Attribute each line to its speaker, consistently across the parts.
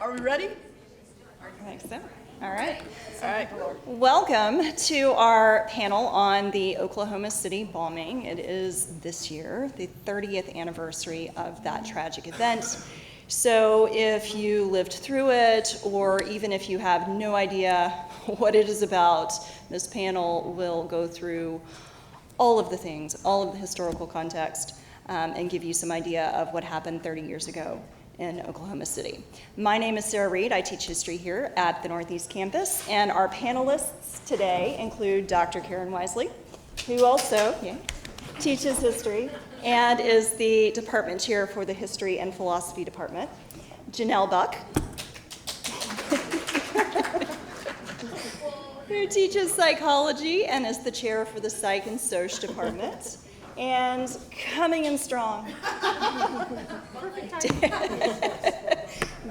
Speaker 1: Are we ready?
Speaker 2: I think so. All right.
Speaker 1: All right.
Speaker 2: Welcome to our panel on the Oklahoma City bombing. It is this year, the 30th anniversary of that tragic event. So if you lived through it, or even if you have no idea what it is about, this panel will go through all of the things, all of the historical context, and give you some idea of what happened 30 years ago in Oklahoma City. My name is Sarah Reed. I teach history here at the Northeast Campus, and our panelists today include Dr. Karen Wisely, who also teaches history and is the department chair for the History and Philosophy Department. Janelle Buck, who teaches psychology and is the chair for the Psych and Soc Department. And coming in strong,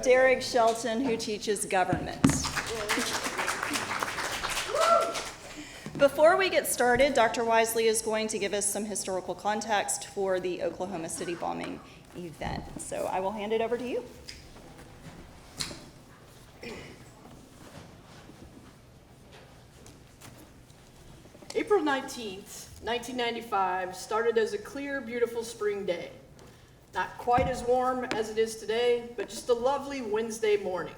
Speaker 2: Derek Shelton, who teaches government. Before we get started, Dr. Wisely is going to give us some historical context for the Oklahoma City bombing event. So I will hand it over to you.
Speaker 1: April 19th, 1995 started as a clear, beautiful spring day. Not quite as warm as it is today, but just a lovely Wednesday morning.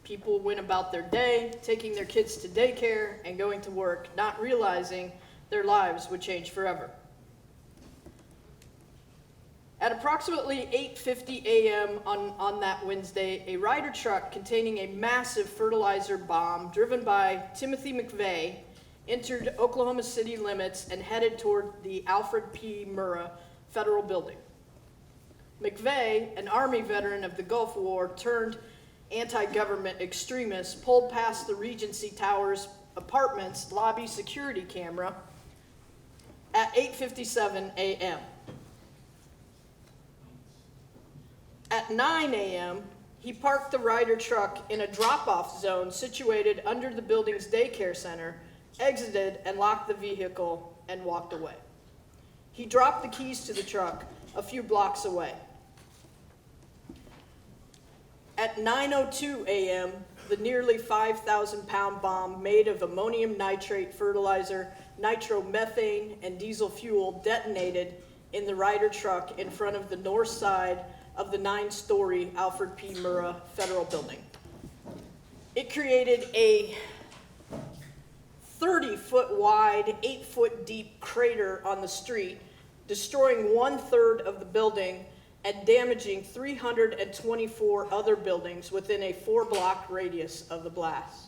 Speaker 1: People went about their day, taking their kids to daycare and going to work, not realizing their lives would change forever. At approximately 8:50 a.m. on that Wednesday, a Ryder truck containing a massive fertilizer bomb driven by Timothy McVeigh entered Oklahoma City limits and headed toward the Alfred P. Murrah Federal Building. McVeigh, an Army veteran of the Gulf War turned anti-government extremist, pulled past the Regency Towers apartments lobby security camera at 8:57 a.m. At 9 a.m., he parked the Ryder truck in a drop-off zone situated under the building's daycare center, exited and locked the vehicle, and walked away. He dropped the keys to the truck a few blocks away. At 9:02 a.m., the nearly 5,000-pound bomb made of ammonium nitrate fertilizer, nitromethane, and diesel fuel detonated in the Ryder truck in front of the north side of the 9-story Alfred P. Murrah Federal Building. It created a 30-foot wide, 8-foot deep crater on the street, destroying 1/3 of the building and damaging 324 other buildings within a 4-block radius of the blast.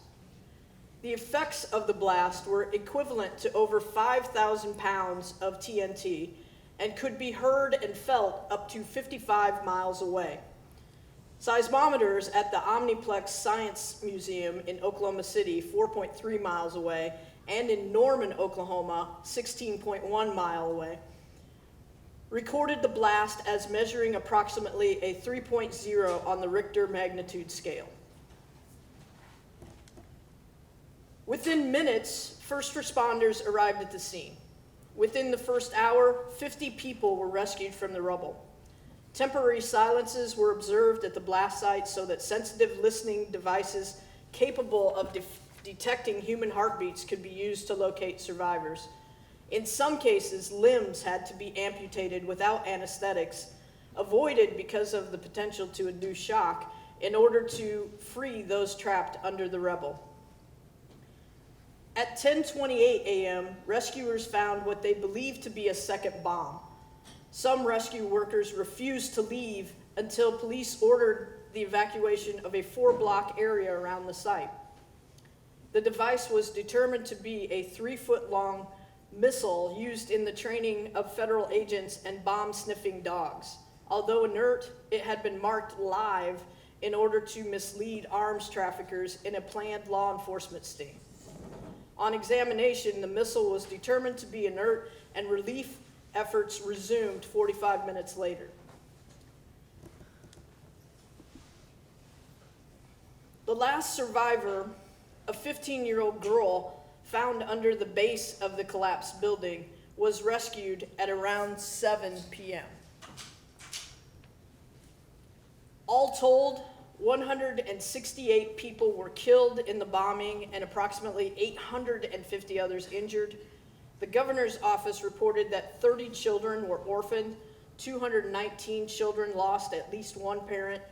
Speaker 1: The effects of the blast were equivalent to over 5,000 pounds of TNT and could be heard and felt up to 55 miles away. Seismometers at the Omniplex Science Museum in Oklahoma City, 4.3 miles away, and in Norman, Oklahoma, 16.1 miles away, recorded the blast as measuring approximately a 3.0 on the Richter magnitude scale. Within minutes, first responders arrived at the scene. Within the first hour, 50 people were rescued from the rubble. Temporary silences were observed at the blast site so that sensitive listening devices capable of detecting human heartbeats could be used to locate survivors. In some cases, limbs had to be amputated without anesthetics, avoided because of the potential to induce shock, in order to free those trapped under the rubble. At 10:28 a.m., rescuers found what they believed to be a second bomb. Some rescue workers refused to leave until police ordered the evacuation of a 4-block area around the site. The device was determined to be a 3-foot-long missile used in the training of federal agents and bomb-sniffing dogs. Although inert, it had been marked live in order to mislead arms traffickers in a planned law enforcement sting. On examination, the missile was determined to be inert, and relief efforts resumed 45 minutes later. The last survivor, a 15-year-old girl found under the base of the collapsed building, was rescued at around 7 p.m. All told, 168 people were killed in the bombing and approximately 850 others injured. The governor's office reported that 30 children were orphaned, 219 children lost at least one parent,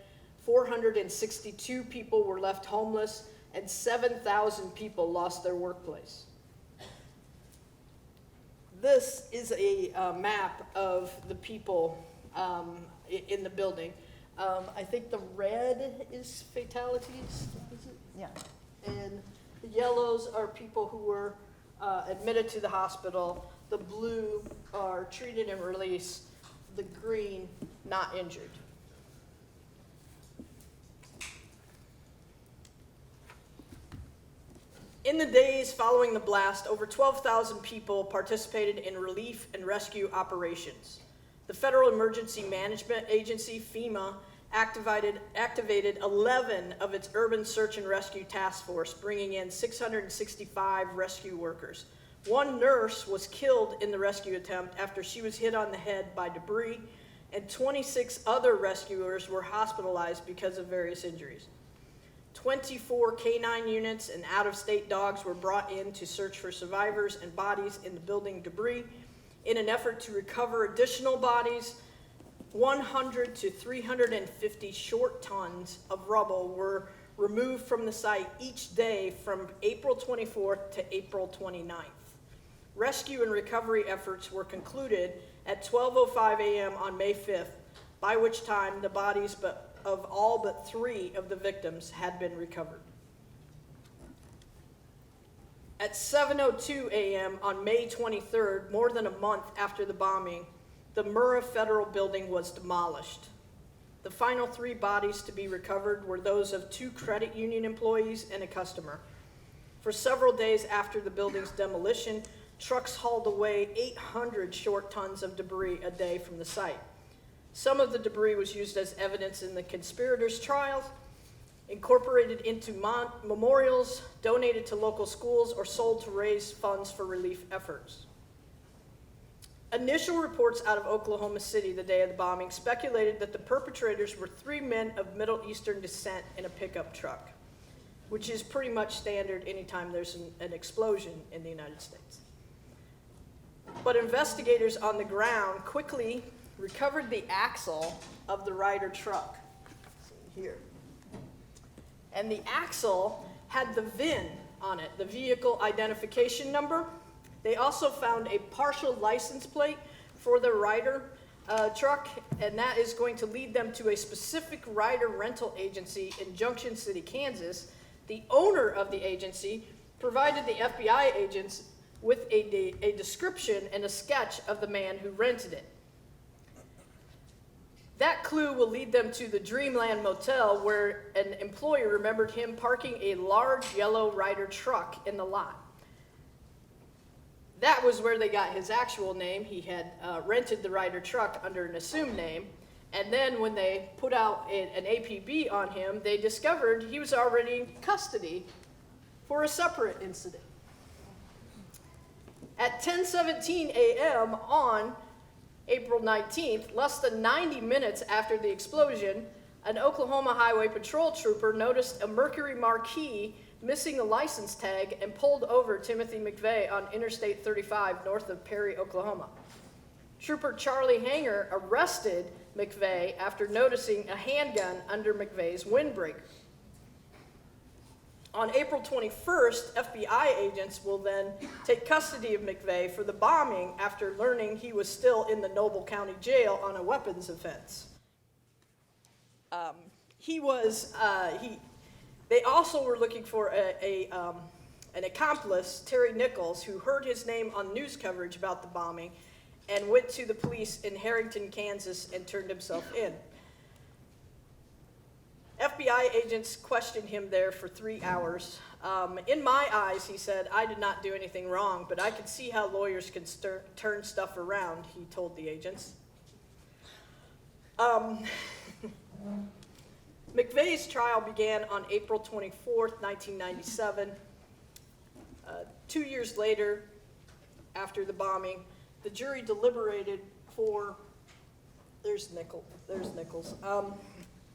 Speaker 1: 462 people were left homeless, and 7,000 people lost their workplace. This is a map of the people in the building. I think the red is fatalities, is it?
Speaker 2: Yeah.
Speaker 1: And the yellows are people who were admitted to the hospital. The blue are treated and released. The green, not injured. In the days following the blast, over 12,000 people participated in relief and rescue operations. The Federal Emergency Management Agency, FEMA, activated 11 of its urban search and rescue task force, bringing in 665 rescue workers. One nurse was killed in the rescue attempt after she was hit on the head by debris, and 26 other rescuers were hospitalized because of various injuries. 24 canine units and out-of-state dogs were brought in to search for survivors and bodies in the building debris. In an effort to recover additional bodies, 100 to 350 short tons of rubble were removed from the site each day from April 24th to April 29th. Rescue and recovery efforts were concluded at 12:05 a.m. on May 5th, by which time the bodies of all but 3 of the victims had been recovered. At 7:02 a.m. on May 23rd, more than a month after the bombing, the Murrah Federal Building was demolished. The final 3 bodies to be recovered were those of 2 credit union employees and a customer. For several days after the building's demolition, trucks hauled away 800 short tons of debris a day from the site. Some of the debris was used as evidence in the conspirators' trials, incorporated into memorials, donated to local schools, or sold to raise funds for relief efforts. Initial reports out of Oklahoma City the day of the bombing speculated that the perpetrators were 3 men of Middle Eastern descent in a pickup truck, which is pretty much standard anytime there's an explosion in the United States. But investigators on the ground quickly recovered the axle of the Ryder truck, here. And the axle had the VIN on it, the vehicle identification number. They also found a partial license plate for the Ryder truck, and that is going to lead them to a specific Ryder rental agency in Junction City, Kansas. The owner of the agency provided the FBI agents with a description and a sketch of the man who rented it. That clue will lead them to the Dreamland Motel, where an employee remembered him parking a large yellow Ryder truck in the lot. That was where they got his actual name. He had rented the Ryder truck under an assumed name, and then when they put out an APB on him, they discovered he was already in custody for a separate incident. At 10:17 a.m. on April 19th, less than 90 minutes after the explosion, an Oklahoma Highway Patrol trooper noticed a Mercury Marquis missing a license tag and pulled over Timothy McVeigh on Interstate 35 north of Perry, Oklahoma. Trooper Charlie Hanger arrested McVeigh after noticing a handgun under McVeigh's windbreaker. On April 21st, FBI agents will then take custody of McVeigh for the bombing after learning he was still in the Noble County Jail on a weapons offense. They also were looking for an accomplice, Terry Nichols, who heard his name on news coverage about the bombing and went to the police in Harrington, Kansas, and turned himself in. FBI agents questioned him there for 3 hours. In my eyes, he said, "I did not do anything wrong, but I could see how lawyers can turn stuff around," he told the agents. McVeigh's trial began on April 24th, 1997. 2 years later, after the bombing, the jury deliberated for, there's Nichols.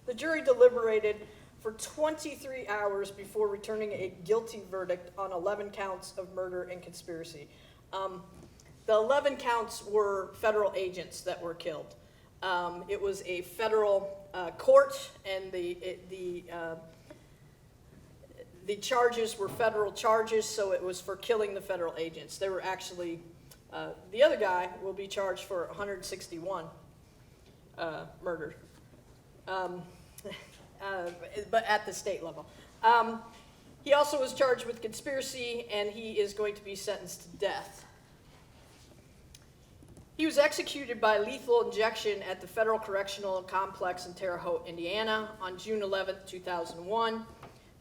Speaker 1: The jury deliberated for 23 hours before returning a guilty verdict on 11 counts of murder and conspiracy. The 11 counts were federal agents that were killed. It was a federal court, and the charges were federal charges, so it was for killing the federal agents. They were actually, the other guy will be charged for 161 murder, but at the state level. He also was charged with conspiracy, and he is going to be sentenced to death. He was executed by lethal injection at the Federal Correctional Complex in Terre Haute, Indiana, on June 11, 2001.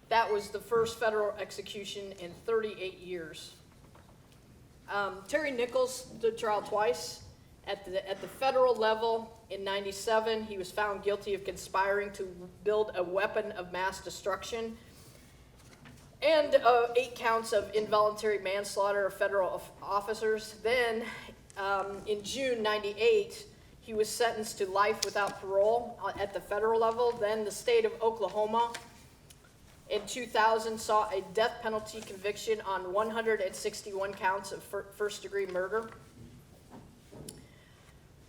Speaker 1: That was the first federal execution in 38 years. Terry Nichols stood trial twice. At the federal level in '97, he was found guilty of conspiring to build a weapon of mass destruction and 8 counts of involuntary manslaughter of federal officers. Then, in June '98, he was sentenced to life without parole at the federal level. Then the state of Oklahoma in 2000 saw a death penalty conviction on 161 counts of first-degree murder.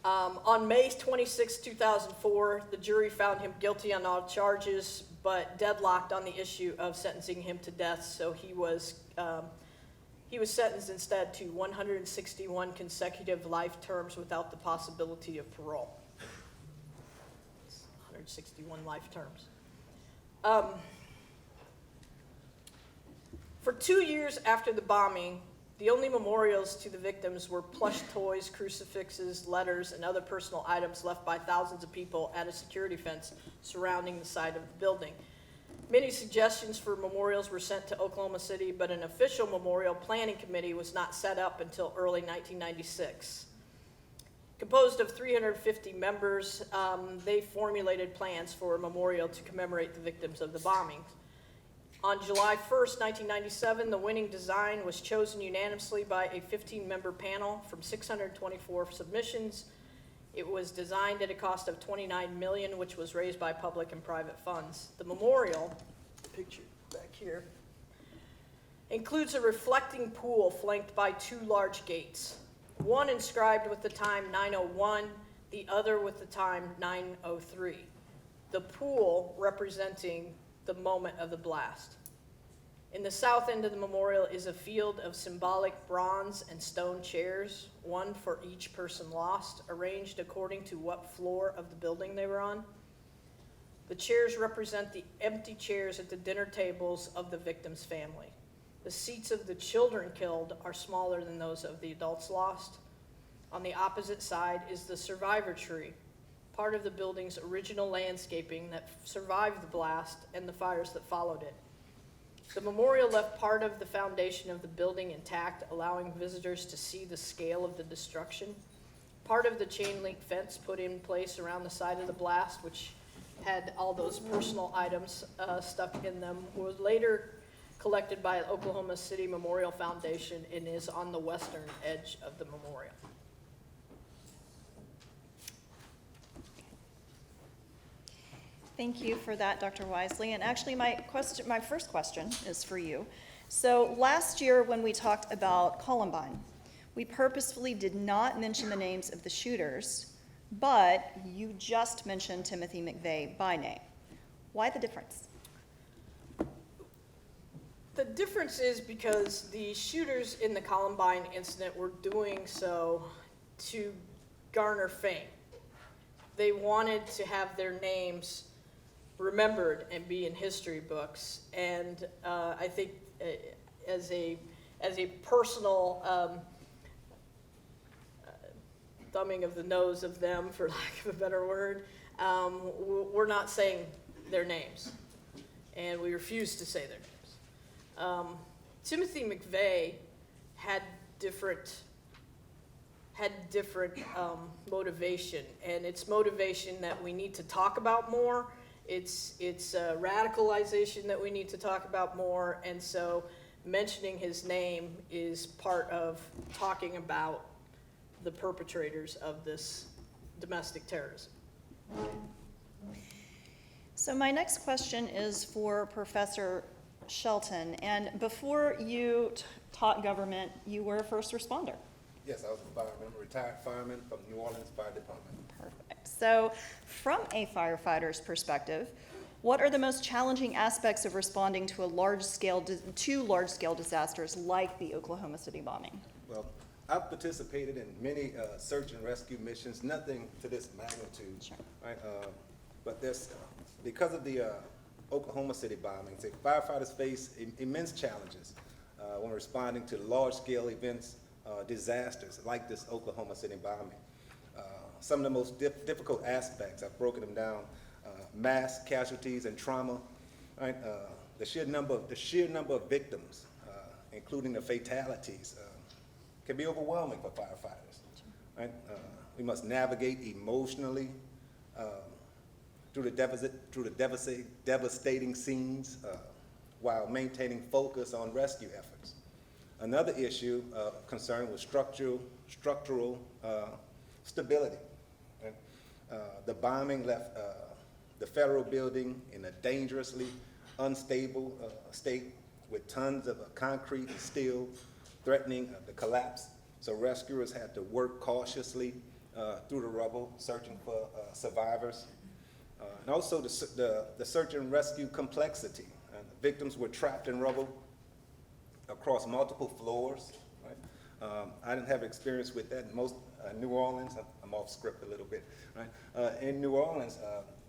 Speaker 1: On May 26, 2004, the jury found him guilty on all charges, but deadlocked on the issue of sentencing him to death, so he was sentenced instead to 161 consecutive life terms without the possibility of parole. 161 life terms. For 2 years after the bombing, the only memorials to the victims were plush toys, crucifixes, letters, and other personal items left by thousands of people at a security fence surrounding the site of the building. Many suggestions for memorials were sent to Oklahoma City, but an official memorial planning committee was not set up until early 1996. Composed of 350 members, they formulated plans for a memorial to commemorate the victims of the bombings. On July 1st, 1997, the winning design was chosen unanimously by a 15-member panel from 624 submissions. It was designed at a cost of $29 million, which was raised by public and private funds. The memorial, picture back here, includes a reflecting pool flanked by 2 large gates, one inscribed with the time 901, the other with the time 903. The pool representing the moment of the blast. In the south end of the memorial is a field of symbolic bronze and stone chairs, one for each person lost, arranged according to what floor of the building they were on. The chairs represent the empty chairs at the dinner tables of the victim's family. The seats of the children killed are smaller than those of the adults lost. On the opposite side is the survivor tree, part of the building's original landscaping that survived the blast and the fires that followed it. The memorial left part of the foundation of the building intact, allowing visitors to see the scale of the destruction. Part of the chain link fence put in place around the side of the blast, which had all those personal items stuck in them, was later collected by the Oklahoma City Memorial Foundation and is on the western edge of the memorial.
Speaker 2: Thank you for that, Dr. Wisely. And actually, my first question is for you. So last year when we talked about Columbine, we purposefully did not mention the names of the shooters, but you just mentioned Timothy McVeigh by name. Why the difference?
Speaker 1: The difference is because the shooters in the Columbine incident were doing so to garner fame. They wanted to have their names remembered and be in history books. And I think as a personal thumbing of the nose of them, for lack of a better word, we're not saying their names, and we refuse to say their names. Timothy McVeigh had different motivation, and it's motivation that we need to talk about more. It's radicalization that we need to talk about more, and so mentioning his name is part of talking about the perpetrators of this domestic terrorism.
Speaker 2: So my next question is for Professor Shelton. And before you taught government, you were a first responder.
Speaker 3: Yes, I was a fireman, a retired fireman from New Orleans Fire Department.
Speaker 2: Perfect. So from a firefighter's perspective, what are the most challenging aspects of responding to large-scale disasters like the Oklahoma City bombing?
Speaker 3: Well, I've participated in many search and rescue missions, nothing to this magnitude.
Speaker 2: Sure.
Speaker 3: Right? But there's, because of the Oklahoma City bombing, firefighters face immense challenges when responding to large-scale events, disasters like this Oklahoma City bombing. Some of the most difficult aspects, I've broken them down, mass casualties and trauma, right? The sheer number of victims, including the fatalities, can be overwhelming for firefighters. Right? We must navigate emotionally through the devastating scenes while maintaining focus on rescue efforts. Another issue concerned with structural stability. Right? The bombing left the federal building in a dangerously unstable state with tons of concrete and steel threatening the collapse. So rescuers had to work cautiously through the rubble, searching for survivors. And also the search and rescue complexity. Victims were trapped in rubble across multiple floors. Right? I didn't have experience with that. Most New Orleans, I'm off script a little bit. Right? In New Orleans,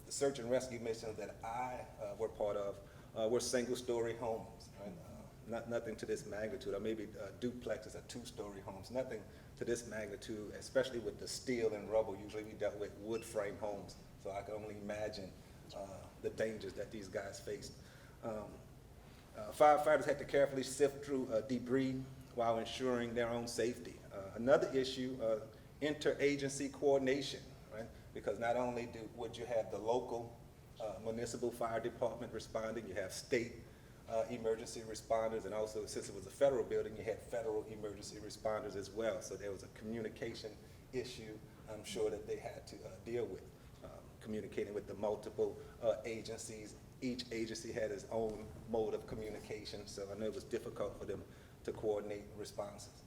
Speaker 3: the search and rescue missions that I were part of were single-story homes. Right? Nothing to this magnitude, or maybe duplexes or two-story homes. Nothing to this magnitude, especially with the steel and rubble. Usually we dealt with wood frame homes, so I can only imagine the dangers that these guys faced. Firefighters had to carefully sift through debris while ensuring their own safety. Another issue, interagency coordination, right? Because not only would you have the local municipal fire department responding, you have state emergency responders, and also since it was a federal building, you had federal emergency responders as well. So there was a communication issue, I'm sure, that they had to deal with, communicating with the multiple agencies. Each agency had its own mode of communication, so I know it was difficult for them to coordinate responses.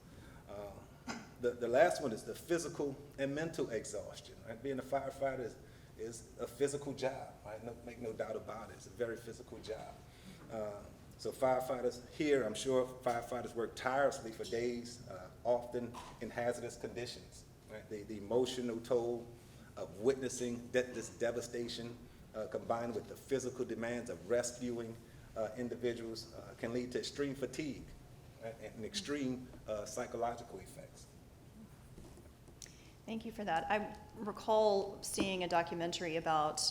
Speaker 3: The last one is the physical and mental exhaustion. Right? Being a firefighter is a physical job, right? Make no doubt about it. It's a very physical job. So firefighters here, I'm sure firefighters work tirelessly for days, often in hazardous conditions. Right? The emotional toll of witnessing this devastation combined with the physical demands of rescuing individuals can lead to extreme fatigue, right? And extreme psychological effects.
Speaker 2: Thank you for that. I recall seeing a documentary about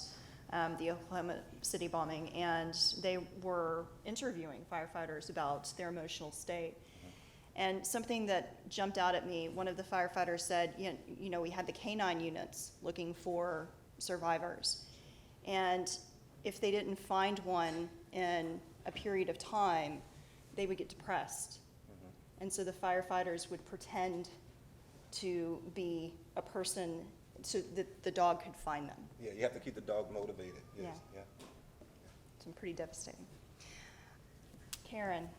Speaker 2: the Oklahoma City bombing, and they were interviewing firefighters about their emotional state. And something that jumped out at me, one of the firefighters said, you know, we had the canine units looking for survivors. And if they didn't find one in a period of time, they would get depressed. And so the firefighters would pretend to be a person so that the dog could find them.
Speaker 3: Yeah, you have to keep the dog motivated. Yes.
Speaker 2: Yeah. It's pretty devastating. Karen,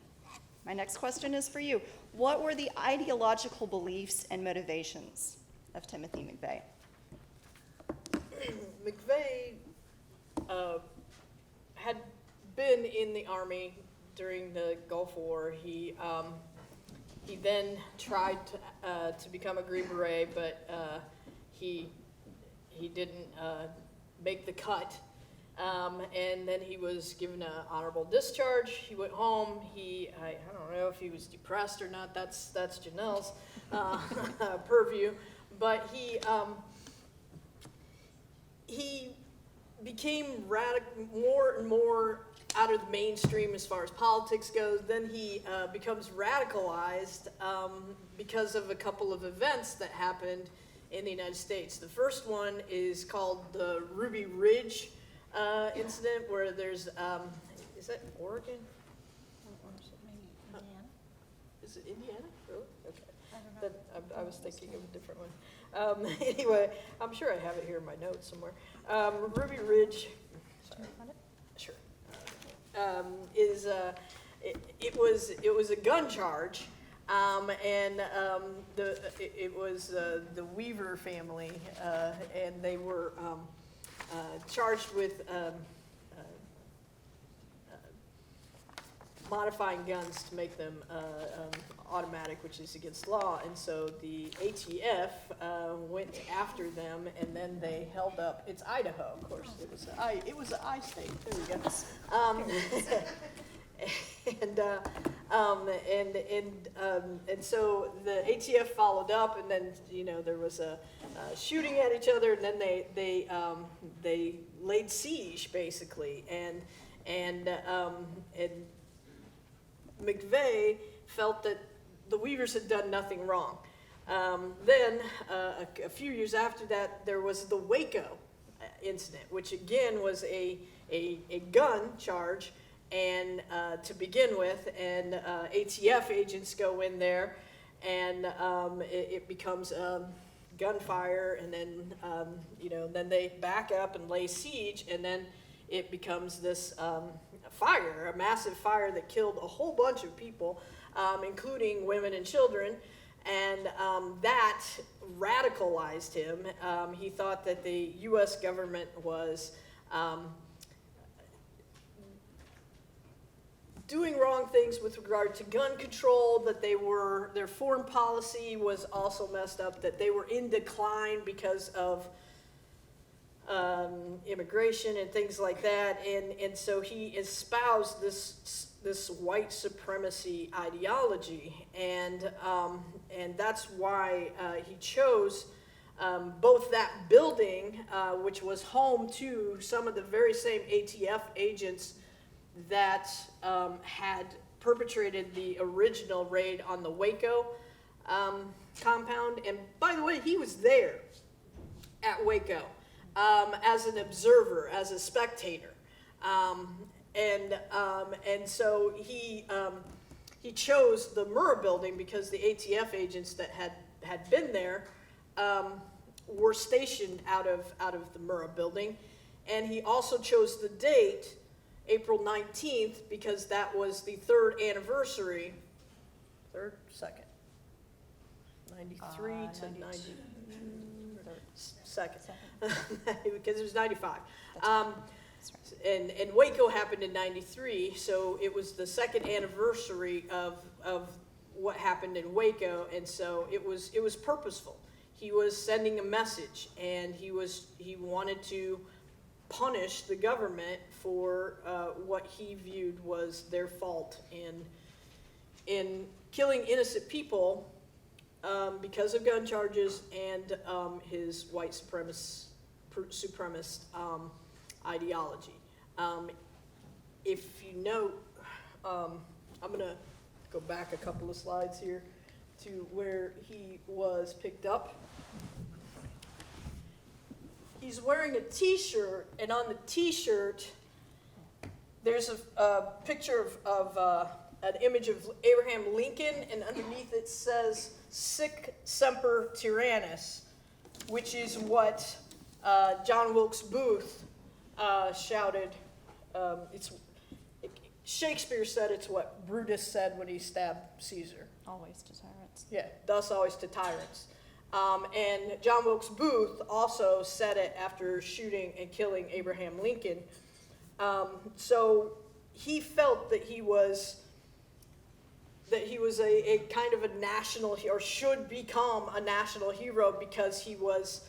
Speaker 2: my next question is for you. What were the ideological beliefs and motivations of Timothy McVeigh?
Speaker 1: McVeigh had been in the Army during the Gulf War. He then tried to become a Green Beret, but he didn't make the cut. And then he was given an honorable discharge. He went home. I don't know if he was depressed or not. That's Janelle's purview. But he became more and more out of the mainstream as far as politics goes. Then he becomes radicalized because of a couple of events that happened in the United States. The first one is called the Ruby Ridge incident, where there's, is that Oregon?
Speaker 4: Indiana?
Speaker 1: Is it Indiana? Really? Okay.
Speaker 4: I don't know.
Speaker 1: Then I was thinking of a different one. Anyway, I'm sure I have it here in my notes somewhere. Ruby Ridge, Sure. It was a gun charge, and it was the Weaver family, and they were charged with modifying guns to make them automatic, which is against law. And so the ATF went after them, and then they held up. It's Idaho, of course. It was an I state. There we go. And so the ATF followed up, and then there was a shooting at each other, and then they laid siege basically, and McVeigh felt that the Weavers had done nothing wrong. Then, a few years after that, there was the Waco incident, which again was a gun charge, and to begin with, and ATF agents go in there, and it becomes gunfire, and then then they back up and lay siege, and then it becomes this fire, a massive fire that killed a whole bunch of people, including women and children, and that radicalized him. He thought that the U.S. government was doing wrong things with regard to gun control, that their foreign policy was also messed up, that they were in decline because of immigration and things like that, and so he espoused this white supremacy ideology, and that's why he chose both that building, which was home to some of the very same ATF agents that had perpetrated the original raid on the Waco compound. And by the way, he was there at Waco as an observer, as a spectator, and so he chose the Murrah building because the ATF agents that had been there were stationed out of the Murrah building, and he also chose the date, April 19th, because that was the third anniversary, second, 93 to 90. Second. Because it was 95. And Waco happened in 93, so it was the second anniversary of what happened in Waco, and so it was purposeful. He was sending a message, and he wanted to punish the government for what he viewed was their fault in killing innocent people because of gun charges and his white supremacist ideology. If you note, I'm going to go back a couple of slides here to where he was picked up. He's wearing a t-shirt, and on the t-shirt, there's a picture of an image of Abraham Lincoln, and underneath it says, "Sic semper tyrannis," which is what John Wilkes Booth shouted. Shakespeare said it's what Brutus said when he stabbed Caesar.
Speaker 2: Always to tyrants.
Speaker 1: Yeah, thus always to tyrants. And John Wilkes Booth also said it after shooting and killing Abraham Lincoln. So he felt that he was a kind of a national, or should become a national hero, because he was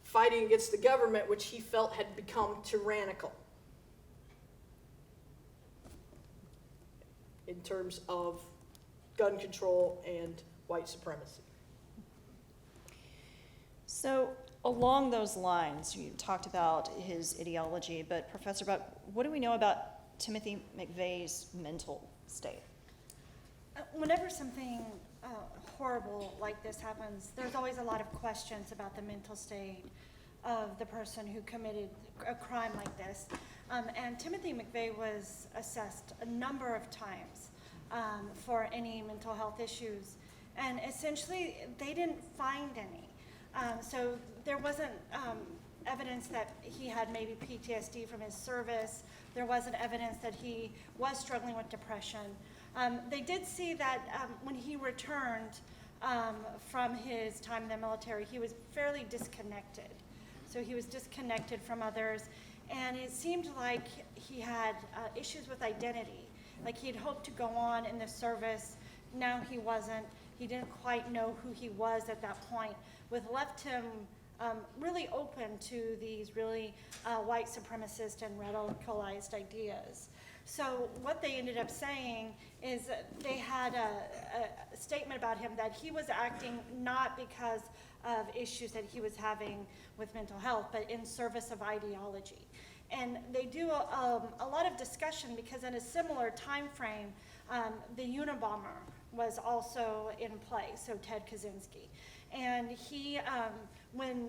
Speaker 1: fighting against the government, which he felt had become tyrannical in terms of gun control and white supremacy.
Speaker 2: So along those lines, you talked about his ideology, but Professor Buck, what do we know about Timothy McVeigh's mental state?
Speaker 4: Whenever something horrible like this happens, there's always a lot of questions about the mental state of the person who committed a crime like this. And Timothy McVeigh was assessed a number of times for any mental health issues. And essentially, they didn't find any. So there wasn't evidence that he had maybe PTSD from his service. There wasn't evidence that he was struggling with depression. They did see that when he returned from his time in the military, he was fairly disconnected. So he was disconnected from others, and it seemed like he had issues with identity. Like he had hoped to go on in the service, now he wasn't. He didn't quite know who he was at that point, which left him really open to these really white supremacist and radicalized ideas. So what they ended up saying is that they had a statement about him that he was acting not because of issues that he was having with mental health, but in service of ideology. And they do a lot of discussion because in a similar time frame, the Unabomber was also in play, so Ted Kaczynski. And he, when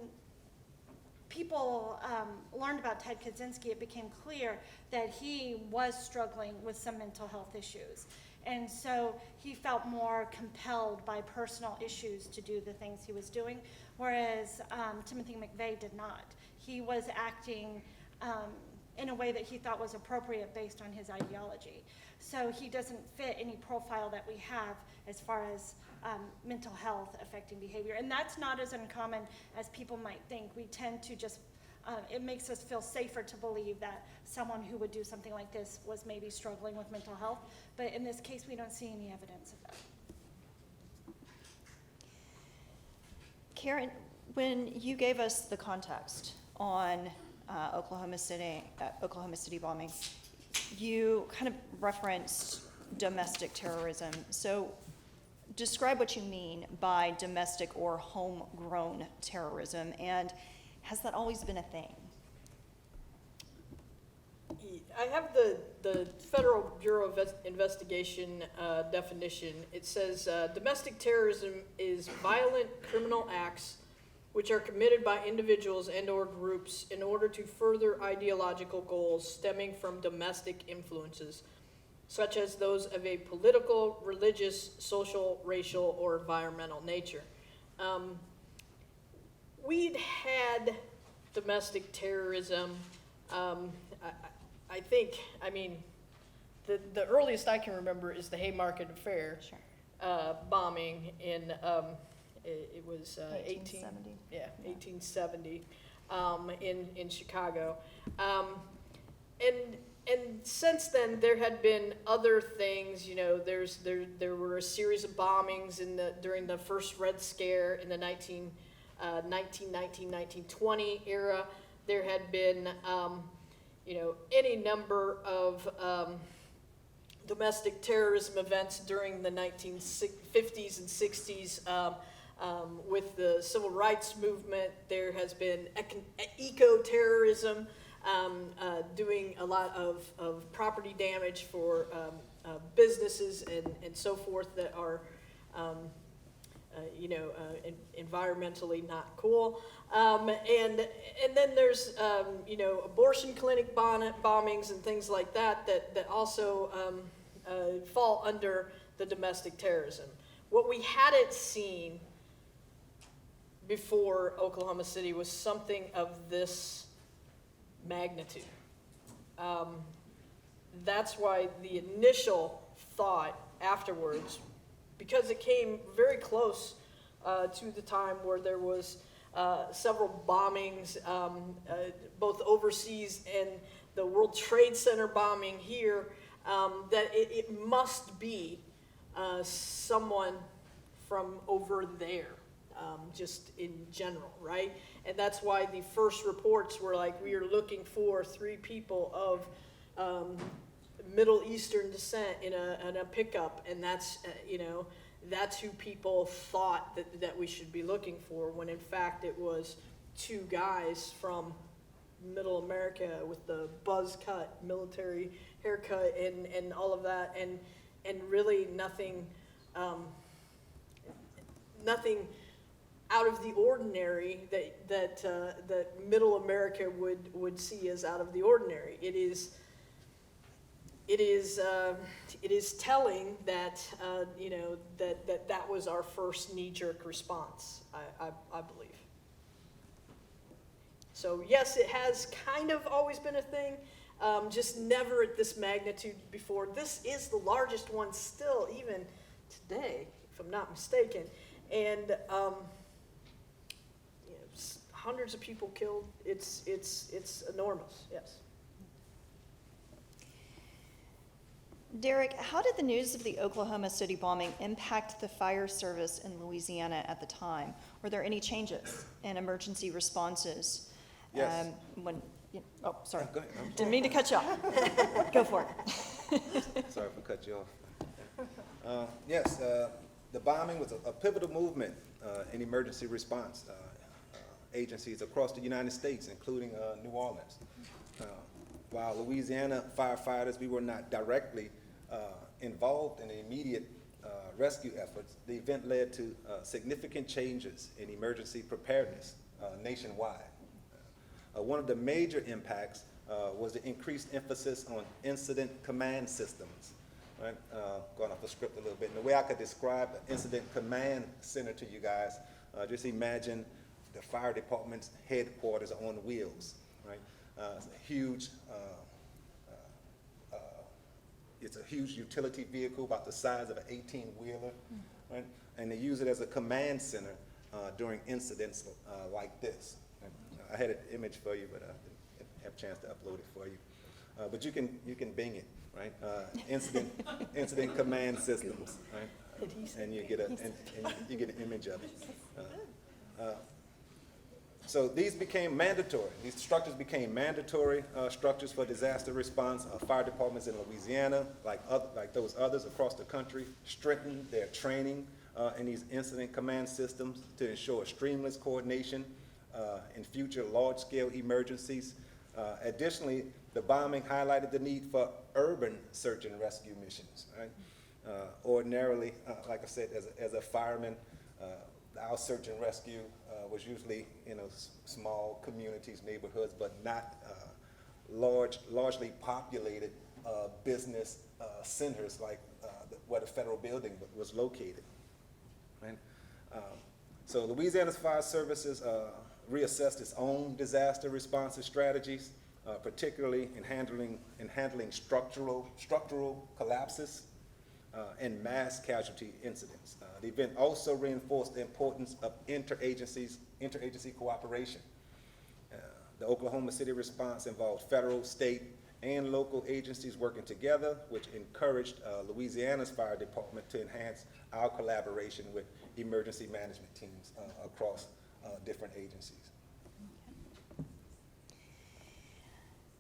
Speaker 4: people learned about Ted Kaczynski, it became clear that he was struggling with some mental health issues. And so he felt more compelled by personal issues to do the things he was doing, whereas Timothy McVeigh did not. He was acting in a way that he thought was appropriate based on his ideology. So he doesn't fit any profile that we have as far as mental health affecting behavior. And that's not as uncommon as people might think. We tend to just, it makes us feel safer to believe that someone who would do something like this was maybe struggling with mental health. But in this case, we don't see any evidence of that.
Speaker 2: Karen, when you gave us the context on Oklahoma City bombing, you kind of referenced domestic terrorism. So describe what you mean by domestic or homegrown terrorism, and has that always been a thing?
Speaker 1: I have the Federal Bureau of Investigation definition. It says domestic terrorism is violent criminal acts which are committed by individuals and or groups in order to further ideological goals stemming from domestic influences, such as those of a political, religious, social, racial, or environmental nature. We'd had domestic terrorism, I think, I mean, the earliest I can remember is the Haymarket Affair.
Speaker 2: Sure.
Speaker 1: Bombing in, it was
Speaker 2: 1870.
Speaker 1: 1870 in Chicago. And since then, there had been other things. You know, there were a series of bombings during the first Red Scare in the 1920 era. There had been, any number of domestic terrorism events during the 1950s and 60s. With the civil rights movement, there has been eco-terrorism, doing a lot of property damage for businesses and so forth that are, environmentally not cool. And then there's, abortion clinic bombings and things like that also fall under the domestic terrorism. What we hadn't seen before Oklahoma City was something of this magnitude. That's why the initial thought afterwards, because it came very close to the time where there was several bombings, both overseas and the World Trade Center bombing here, that it must be someone from over there. Just in general, right? And that's why the first reports were like, we are looking for 3 people of Middle Eastern descent in a pickup, and that's that's who people thought that we should be looking for, when in fact it was 2 guys from Middle America with the buzz cut, military haircut, and all of that, and really nothing out of the ordinary that Middle America would see as out of the ordinary. It is telling that that was our first knee-jerk response. I believe. So yes, it has kind of always been a thing, just never at this magnitude before. This is the largest one still, even today, if I'm not mistaken. And hundreds of people killed. It's enormous. Yes.
Speaker 2: Derek, how did the news of the Oklahoma City bombing impact the fire service in Louisiana at the time? Were there any changes in emergency responses?
Speaker 3: Yes.
Speaker 2: Oh, sorry.
Speaker 3: Go ahead.
Speaker 2: Didn't mean to cut you off. Go for it.
Speaker 3: Sorry if I cut you off. Yes, the bombing was a pivotal movement in emergency response agencies across the United States, including New Orleans. While Louisiana firefighters, we were not directly involved in the immediate rescue efforts, the event led to significant changes in emergency preparedness nationwide. One of the major impacts was the increased emphasis on incident command systems. Right? Going off the script a little bit. And the way I could describe the incident command center to you guys, just imagine the fire department's headquarters on wheels. Right? It's a huge utility vehicle about the size of an 18-wheeler, right? And they use it as a command center during incidents like this. I had an image for you, but I didn't have a chance to upload it for you. But you can Bing it, right? Incident command systems, right? And you get you get an image of it. So these became mandatory. These structures became mandatory structures for disaster response. Fire departments in Louisiana, like those others across the country, strengthened their training in these incident command systems to ensure seamless coordination in future large-scale emergencies. Additionally, the bombing highlighted the need for urban search and rescue missions. Right? Ordinarily, like I said, as a fireman, our search and rescue was usually in small communities, neighborhoods, but not largely populated business centers like where the federal building was located. Right? So Louisiana's fire services reassessed its own disaster response strategies, particularly in handling structural collapses and mass casualty incidents. The event also reinforced the importance of interagency cooperation. The Oklahoma City response involved federal, state, and local agencies working together, which encouraged Louisiana's fire department to enhance our collaboration with emergency management teams across different agencies.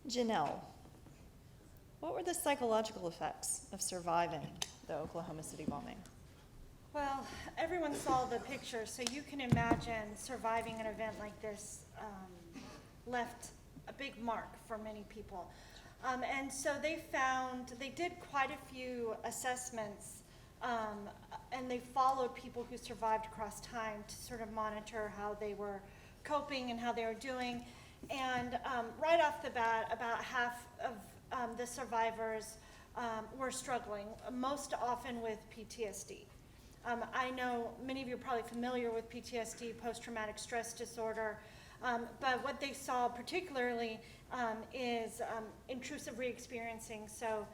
Speaker 2: Janelle, what were the psychological effects of surviving the Oklahoma City bombing?
Speaker 4: Well, everyone saw the picture, so you can imagine surviving an event like this left a big mark for many people. And so they did quite a few assessments, and they followed people who survived across time to sort of monitor how they were coping and how they were doing. And right off the bat, about half of the survivors were struggling, most often with PTSD. I know many of you are probably familiar with PTSD, post-traumatic stress disorder, but what they saw particularly is intrusive re-experiencing. So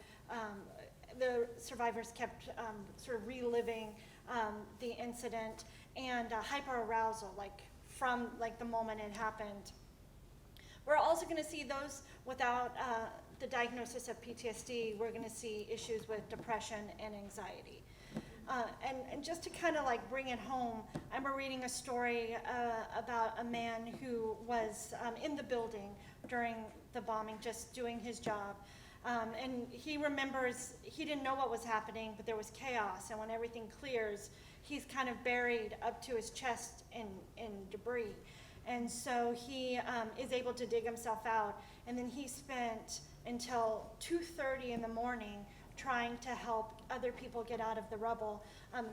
Speaker 4: the survivors kept sort of reliving the incident, and hyperarousal, from the moment it happened. We're also going to see those without the diagnosis of PTSD. We're going to see issues with depression and anxiety. And just to kind of bring it home, I remember reading a story about a man who was in the building during the bombing, just doing his job. And he remembers he didn't know what was happening, but there was chaos. And when everything clears, he's kind of buried up to his chest in debris. And so he is able to dig himself out. And then he spent until 2:30 in the morning trying to help other people get out of the rubble.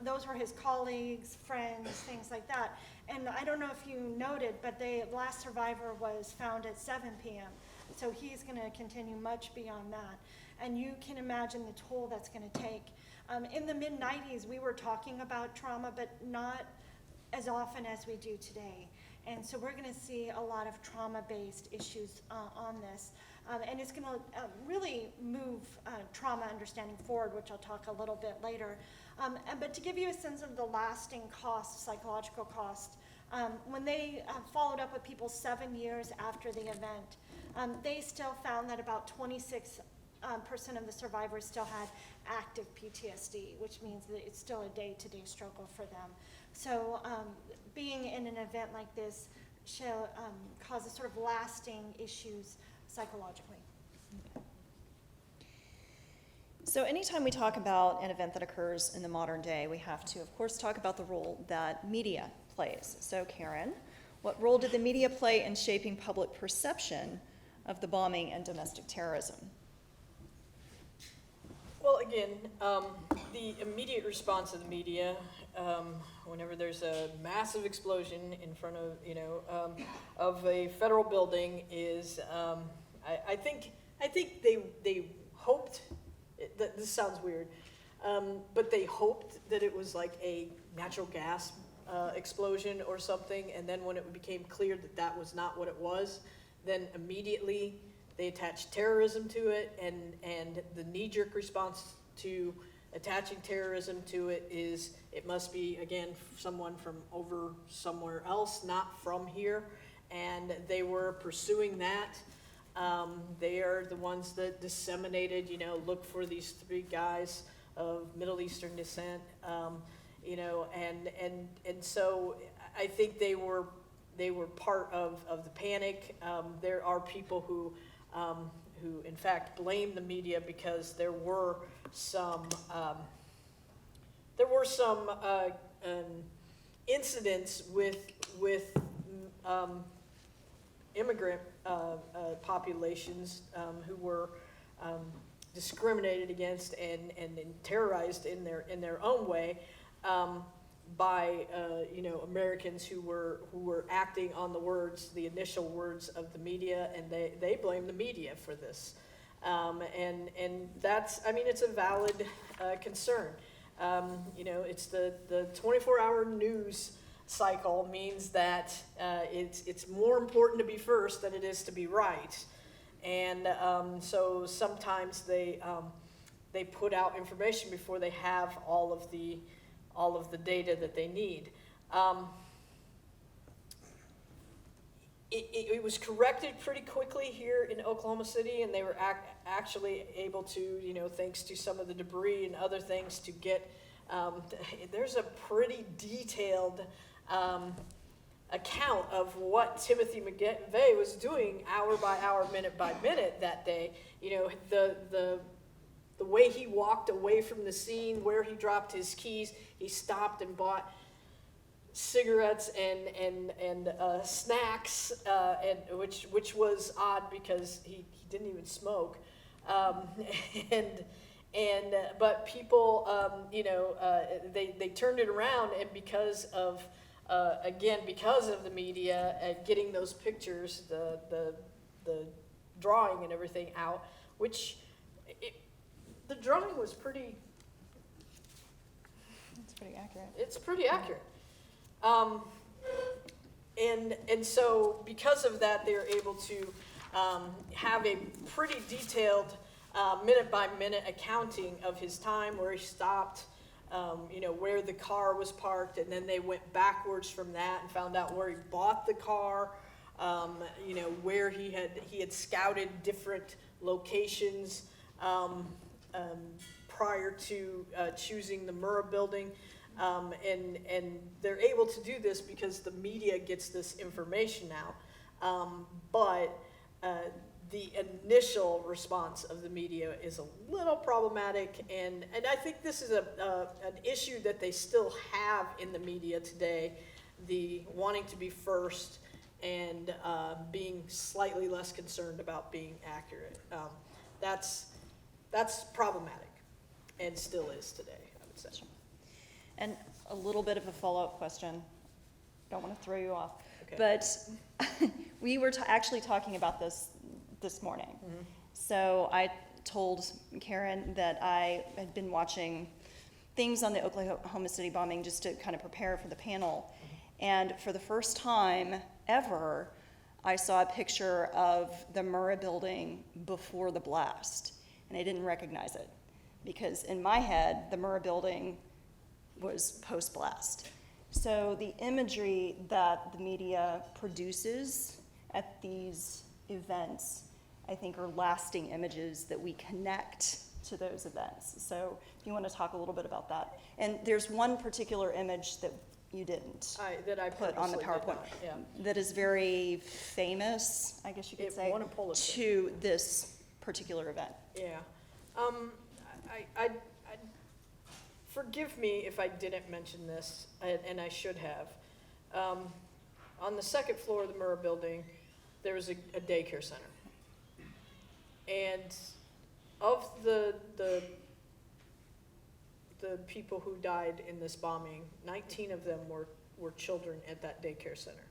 Speaker 4: Those were his colleagues, friends, things like that. And I don't know if you noted, but the last survivor was found at 7 p.m. So he's going to continue much beyond that. And you can imagine the toll that's going to take. In the mid-90s, we were talking about trauma, but not as often as we do today. And so we're gonna see a lot of trauma-based issues on this. And it's gonna really move trauma understanding forward, which I'll talk a little bit later. But to give you a sense of the lasting cost, psychological cost, when they followed up with people 7 years after the event, they still found that about 26% of the survivors still had active PTSD, which means that it's still a day-to-day struggle for them. So being in an event like this causes sort of lasting issues psychologically.
Speaker 2: So anytime we talk about an event that occurs in the modern day, we have to, of course, talk about the role that media plays. So Karen, what role did the media play in shaping public perception of the bombing and domestic terrorism?
Speaker 1: Well, again, the immediate response of the media, whenever there's a massive explosion in front of a federal building, is I think they hoped. This sounds weird, but they hoped that it was like a natural gas explosion or something, and then when it became clear that that was not what it was, then immediately they attached terrorism to it, and the knee-jerk response to attaching terrorism to it is it must be, again, someone from over somewhere else, not from here, and they were pursuing that. They are the ones that disseminated, look for these 3 guys of Middle Eastern descent, and so I think they were part of the panic. There are people who in fact blame the media because there were some incidents with immigrant populations who were discriminated against and terrorized in their own way by Americans who were acting on the initial words of the media, and they blame the media for this, and that's, it's a valid concern. It's the 24-hour news cycle means that it's more important to be first than it is to be right, and so sometimes they put out information before they have all of the data that they need. It was corrected pretty quickly here in Oklahoma City, and they were actually able to, thanks to some of the debris and other things, to get, there's a pretty detailed account of what Timothy McVeigh was doing hour by hour, minute by minute that day. The way he walked away from the scene, where he dropped his keys, he stopped and bought cigarettes and snacks, and which was odd because he didn't even smoke, but people they turned it around, and because of the media getting those pictures, the drawing and everything out, which the drawing was pretty.
Speaker 2: It's pretty accurate.
Speaker 1: It's pretty accurate. And so because of that, they're able to have a pretty detailed minute by minute accounting of his time, where he stopped, where the car was parked, and then they went backwards from that and found out where he bought the car, where he had scouted different locations prior to choosing the Murrah building. And they're able to do this because the media gets this information now. But the initial response of the media is a little problematic, and I think this is an issue that they still have in the media today, the wanting to be first and being slightly less concerned about being accurate. That's problematic, and still is today, I would say.
Speaker 2: And a little bit of a follow-up question. Don't want to throw you off.
Speaker 1: Okay.
Speaker 2: But we were actually talking about this morning. Mm-hmm. So I told Karen that I had been watching things on the Oklahoma City bombing just to kind of prepare for the panel. And for the first time ever, I saw a picture of the Murrah building before the blast, and I didn't recognize it, because in my head, the Murrah building was post-blast. So the imagery that the media produces at these events, I think, are lasting images that we connect to those events. So if you want to talk a little bit about that. And there's one particular image that you didn't
Speaker 1: That I
Speaker 2: put on the
Speaker 1: purposely did
Speaker 2: PowerPoint
Speaker 1: not, yeah.
Speaker 2: that is very famous, I guess you could
Speaker 1: It
Speaker 2: say,
Speaker 1: won a Pulitzer.
Speaker 2: to this particular event.
Speaker 1: Yeah. I forgive me if I didn't mention this, and I should have. On the second floor of the Murrah building, there was a daycare center. And of the people who died in this bombing, 19 of them were children at that daycare center.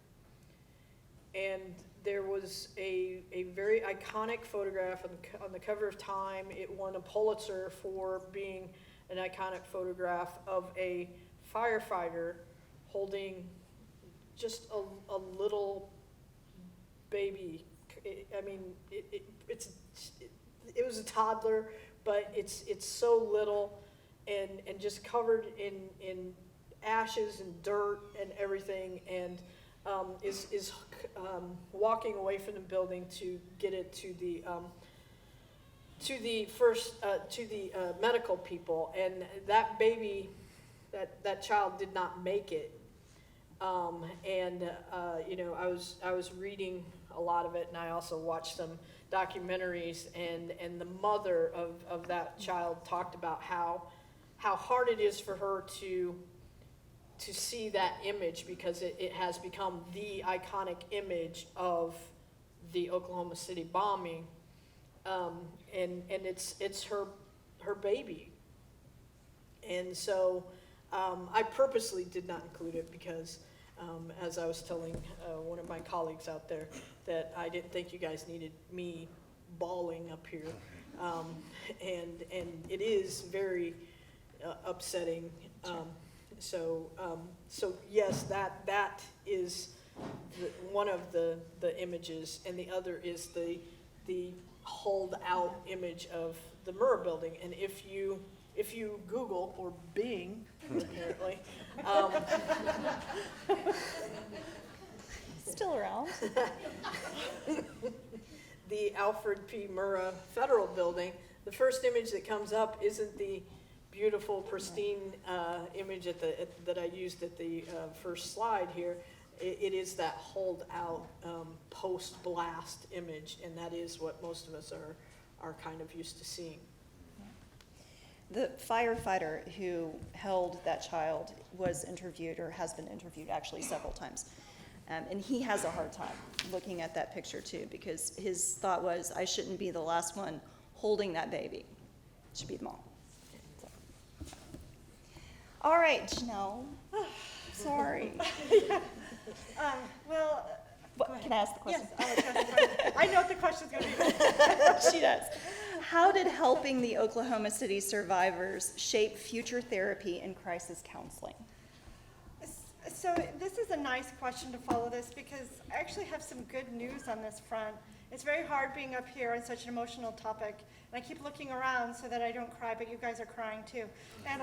Speaker 1: And there was a very iconic photograph on the cover of Time. It won a Pulitzer for being an iconic photograph of a firefighter holding just a little baby. It was a toddler, but it's so little and just covered in ashes and dirt and everything, and is walking away from the building to get it to the medical people, and that baby, that child did not make it. I was reading a lot of it, and I also watched some documentaries, and the mother of that child talked about how hard it is for her to see that image, because it has become the iconic image of the Oklahoma City bombing, and it's her baby. And so I purposely did not include it because, as I was telling one of my colleagues out there, that I didn't think you guys needed me bawling up here, and it is very upsetting. So yes, that is one of the images, and the other is the hold out image of the Murrah building. And if you Google, or Bing, apparently,
Speaker 2: Still around.
Speaker 1: the Alfred P. Murrah Federal Building, the first image that comes up isn't the beautiful, pristine image that I used at the first slide here. It is that hold out post-blast image, and that is what most of us are kind of used to seeing.
Speaker 2: The firefighter who held that child was interviewed, or has been interviewed actually several times. And he has a hard time looking at that picture too, because his thought was, I shouldn't be the last one holding that baby. It should be them all. So. All right, Janelle. Sorry. What, can I ask the question?
Speaker 4: Yes, I'll ask the question. I know what the question's going to be.
Speaker 2: She does. How did helping the Oklahoma City survivors shape future therapy and crisis counseling?
Speaker 4: So this is a nice question to follow this, because I actually have some good news on this front. It's very hard being up here on such an emotional topic, and I keep looking around so that I don't cry, but you guys are crying too, and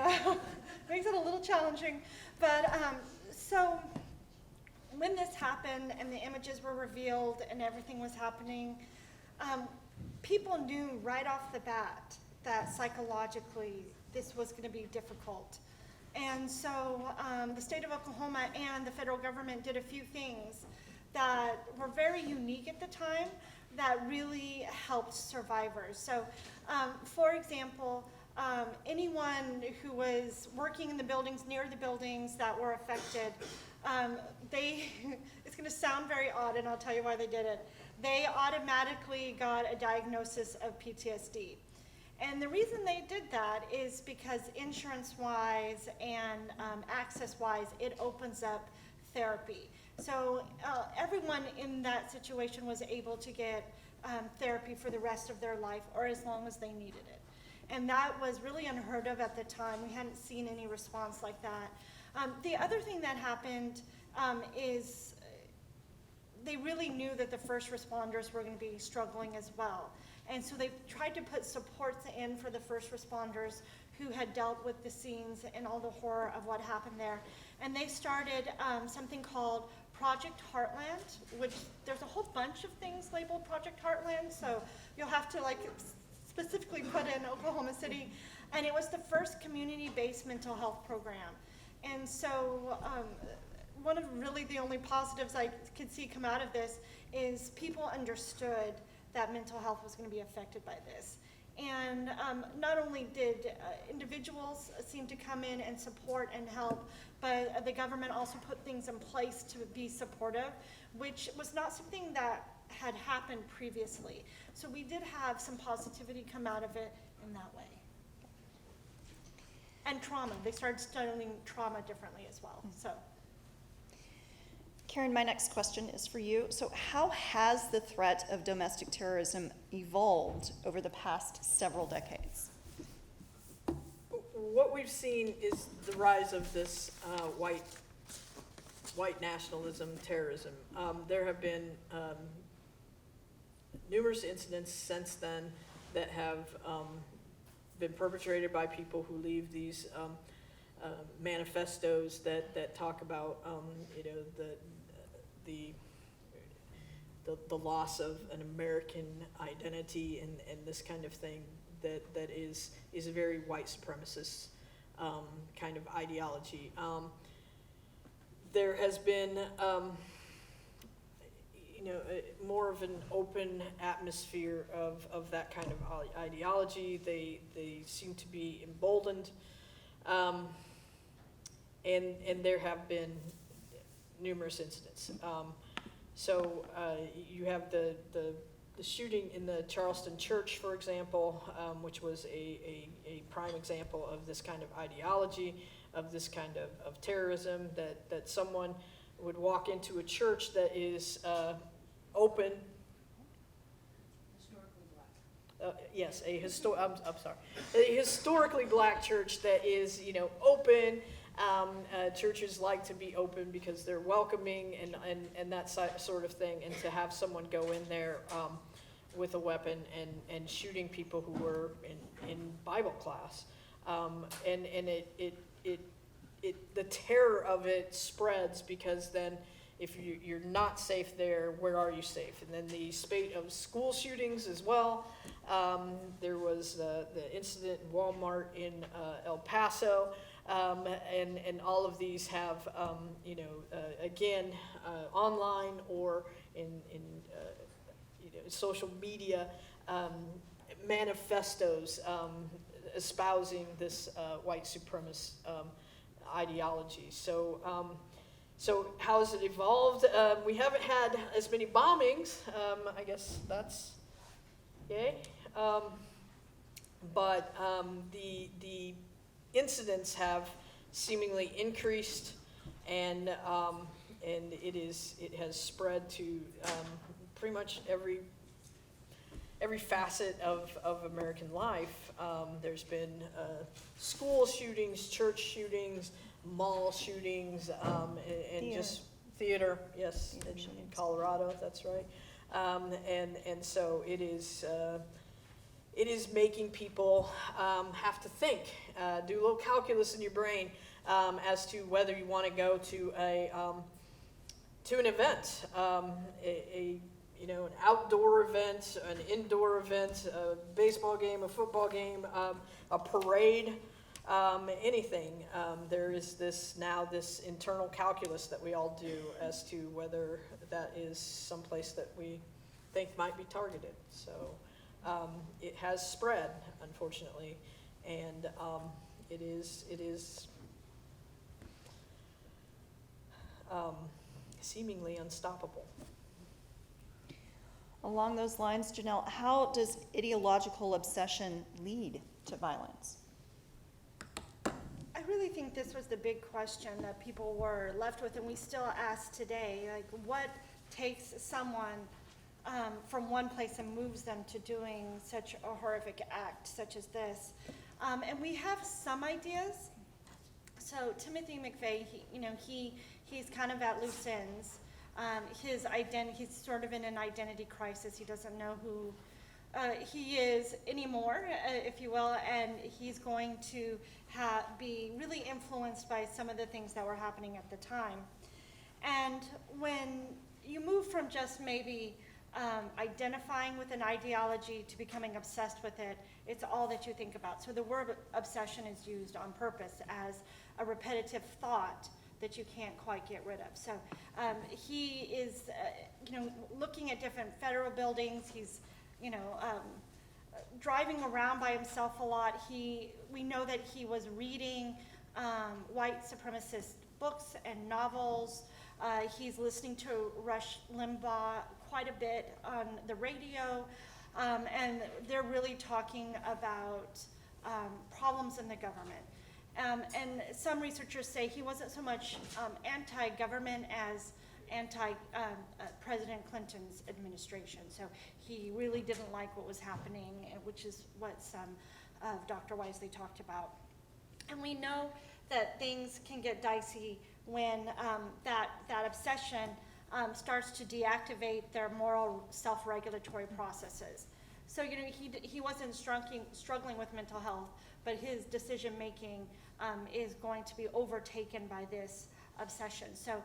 Speaker 4: makes it a little challenging. But so when this happened and the images were revealed and everything was happening, people knew right off the bat that psychologically this was going to be difficult. And so the state of Oklahoma and the federal government did a few things that were very unique at the time that really helped survivors. So for example, anyone who was working in the buildings, near the buildings that were affected, it's going to sound very odd, and I'll tell you why they did it. They automatically got a diagnosis of PTSD. And the reason they did that is because insurance-wise and access-wise, it opens up therapy. So everyone in that situation was able to get therapy for the rest of their life, or as long as they needed it. And that was really unheard of at the time. We hadn't seen any response like that. The other thing that happened is they really knew that the first responders were going to be struggling as well. And so they tried to put supports in for the first responders who had dealt with the scenes and all the horror of what happened there. And they started something called Project Heartland, which there's a whole bunch of things labeled Project Heartland, so you'll have to like specifically put in Oklahoma City. And it was the first community-based mental health program. And so one of really the only positives I could see come out of this is people understood that mental health was going to be affected by this. And not only did individuals seem to come in and support and help, but the government also put things in place to be supportive, which was not something that had happened previously. So we did have some positivity come out of it in that way. And trauma, they started studying trauma differently as well, so.
Speaker 2: Karen, my next question is for you. So how has the threat of domestic terrorism evolved over the past several decades?
Speaker 1: What we've seen is the rise of this white nationalism, terrorism. There have been numerous incidents since then that have been perpetrated by people who leave these manifestos that talk about the loss of an American identity and this kind of thing that is a very white supremacist kind of ideology. There has been more of an open atmosphere of that kind of ideology. They seem to be emboldened, and there have been numerous incidents. So you have the shooting in the Charleston church, for example, which was a prime example of this kind of ideology, of this kind of terrorism, that someone would walk into a church that is open.
Speaker 5: Historically black.
Speaker 1: Yes, I'm sorry. A historically black church that is, open. Churches like to be open because they're welcoming and that sort of thing, and to have someone go in there with a weapon and shooting people who were in Bible class, and the terror of it spreads, because then if you're not safe there, where are you safe? And then the spate of school shootings as well. There was the incident in Walmart in El Paso. And all of these have, again, online or in social media manifestos espousing this white supremacist ideology. So how has it evolved? We haven't had as many bombings. I guess that's yay. But the incidents have seemingly increased, and it has spread to pretty much every facet of American life. There's been school shootings, church shootings, mall shootings, and just theater. Yes, in Colorado, that's right. And so it is making people have to think, do a little calculus in your brain as to whether you want to go to an event, an outdoor event, an indoor event, a baseball game, a football game, a parade, anything. There is this internal calculus that we all do as to whether that is someplace that we think might be targeted. So. It has spread, unfortunately, and it is seemingly unstoppable.
Speaker 2: Along those lines, Janelle, how does ideological obsession lead to violence?
Speaker 4: I really think this was the big question that people were left with, and we still ask today, like, what takes someone from one place and moves them to doing such a horrific act such as this. And we have some ideas. So Timothy McVeigh, he's kind of at loose ends. He's sort of in an identity crisis. He doesn't know who he is anymore, if you will, and he's going to be really influenced by some of the things that were happening at the time. And when you move from just maybe identifying with an ideology to becoming obsessed with it, it's all that you think about. So the word obsession is used on purpose as a repetitive thought that you can't quite get rid of. So he is, looking at different federal buildings. He's, driving around by himself a lot. We know that he was reading white supremacist books and novels. He's listening to Rush Limbaugh quite a bit on the radio, and they're really talking about problems in the government. And some researchers say he wasn't so much anti-government as anti-President Clinton's administration. So he really didn't like what was happening, which is what some of Dr. Wisely talked about. And we know that things can get dicey when that obsession starts to deactivate their moral self-regulatory processes. So he wasn't struggling with mental health, but his decision-making is going to be overtaken by this obsession. So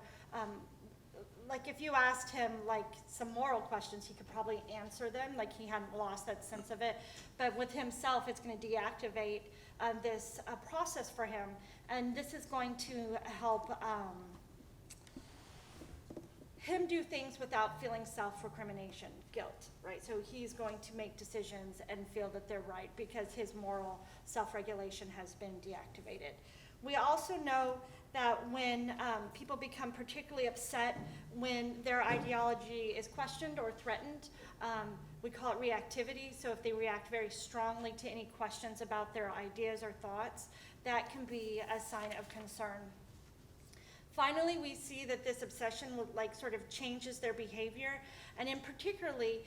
Speaker 4: like if you asked him like some moral questions, he could probably answer them, like he hadn't lost that sense of it. But with himself, it's going to deactivate this process for him. And this is going to help him do things without feeling self-recrimination, guilt, right? So he's going to make decisions and feel that they're right because his moral self-regulation has been deactivated. We also know that when people become particularly upset when their ideology is questioned or threatened, we call it reactivity. So if they react very strongly to any questions about their ideas or thoughts, that can be a sign of concern. Finally, we see that this obsession sort of changes their behavior, and in particularly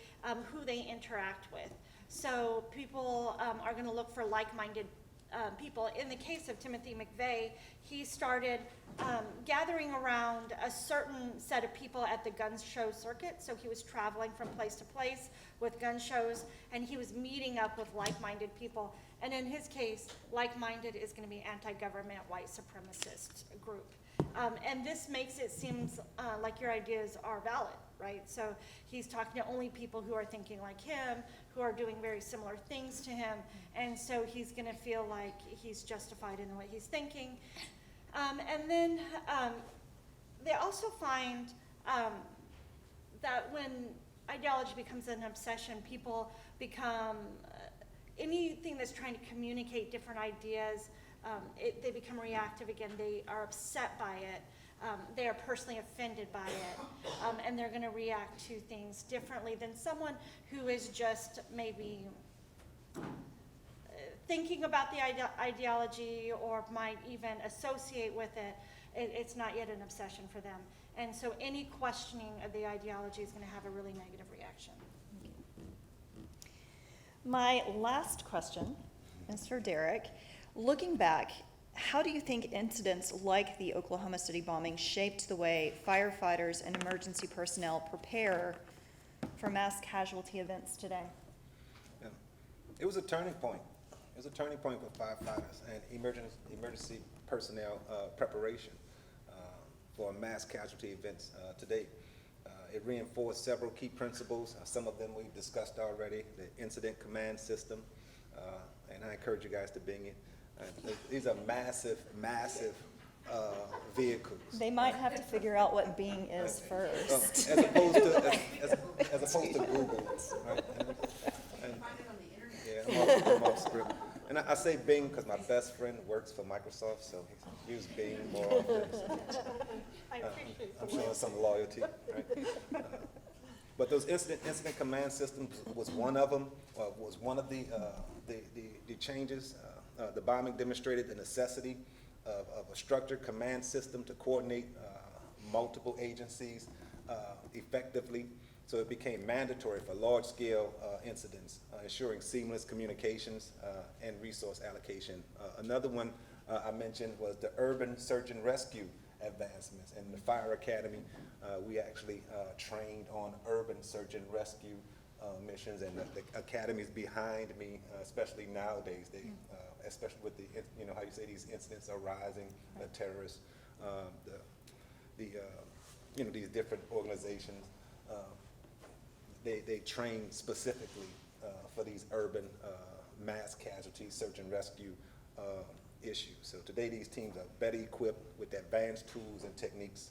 Speaker 4: who they interact with. So people are going to look for like-minded people. In the case of Timothy McVeigh, he started gathering around a certain set of people at the gun show circuit. So he was traveling from place to place with gun shows, and he was meeting up with like-minded people. And in his case, like-minded is going to be anti-government white supremacist group. And this makes it seem like your ideas are valid, right? So he's talking to only people who are thinking like him, who are doing very similar things to him, and so he's going to feel like he's justified in what he's thinking. And then they also find that when ideology becomes an obsession, people become, anything that's trying to communicate different ideas, they become reactive again. They are upset by it. They are personally offended by it, and they're going to react to things differently than someone who is just maybe thinking about the ideology or might even associate with it. It's not yet an obsession for them. And so any questioning of the ideology is going to have a really negative reaction.
Speaker 2: My last question is for Derek. Looking back, how do you think incidents like the Oklahoma City bombing shaped the way firefighters and emergency personnel prepare for mass casualty events today?
Speaker 3: Yeah. It was a turning point. It was a turning point for firefighters and emergency personnel preparation for mass casualty events today. It reinforced several key principles. Some of them we've discussed already, the incident command system, and I encourage you guys to bing it. These are massive vehicles.
Speaker 2: They might have to figure out what being is first.
Speaker 3: As opposed to Google, right? And, yeah, I'm off script. And I say Bing because my best friend works for Microsoft, so he used Bing more often. I'm showing some loyalty, right? But those incident command systems was one of them. Was one of the changes. The bombing demonstrated the necessity of a structured command system to coordinate multiple agencies effectively. So it became mandatory for large-scale incidents, ensuring seamless communications and resource allocation. Another one I mentioned was the urban search and rescue advancements. In the Fire Academy, we actually trained on urban search and rescue missions, and the academies behind me, especially nowadays, they, especially with the, you know, how you say these incidents are rising, the terrorists, you know, these different organizations, they train specifically for these urban mass casualty search and rescue issues. So today these teams are better equipped with advanced tools and techniques.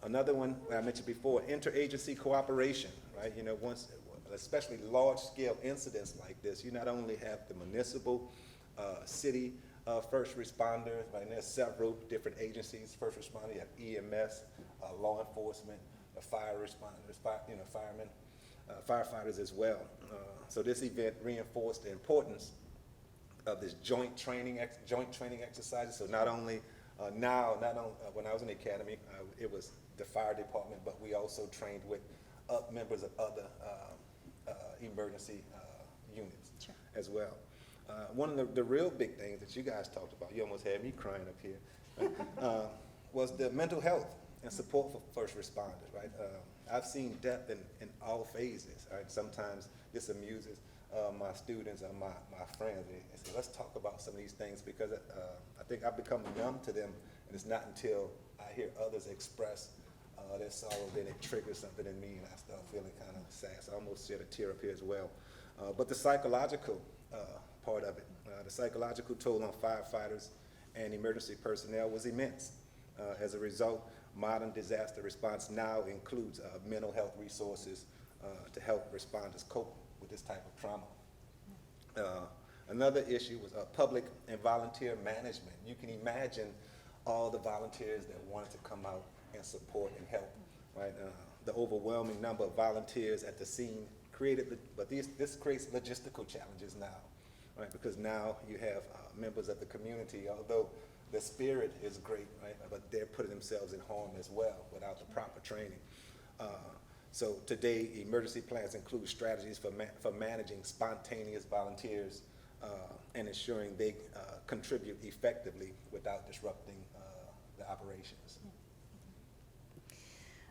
Speaker 3: Another one I mentioned before, interagency cooperation, right? You know, once, especially large-scale incidents like this, you not only have the municipal, city first responders, right? And there's several different agencies, first responders, you have EMS, law enforcement, fire responders, you know, firemen, firefighters as well. So this event reinforced the importance of this joint training exercises. So not only when I was in the academy, it was the fire department, but we also trained with members of other emergency units as well. One of the real big things that you guys talked about, you almost had me crying up here, right? Was the mental health and support for first responders, right? I've seen death in all phases, right? Sometimes this amuses my students and my friends. They say, let's talk about some of these things, because I think I've become numb to them, and it's not until I hear others express their sorrow, then it triggers something in me, and I start feeling kind of sad. So I almost shed a tear up here as well. But the psychological part of it, the psychological toll on firefighters and emergency personnel was immense. As a result, modern disaster response now includes mental health resources to help responders cope with this type of trauma. Another issue was public and volunteer management. You can imagine all the volunteers that wanted to come out and support and help, right? The overwhelming number of volunteers at the scene created, but this creates logistical challenges now, right? Because now you have members of the community, although the spirit is great, right? But they're putting themselves in harm as well without the proper training. So today, emergency plans include strategies for managing spontaneous volunteers and ensuring they contribute effectively without disrupting the operations.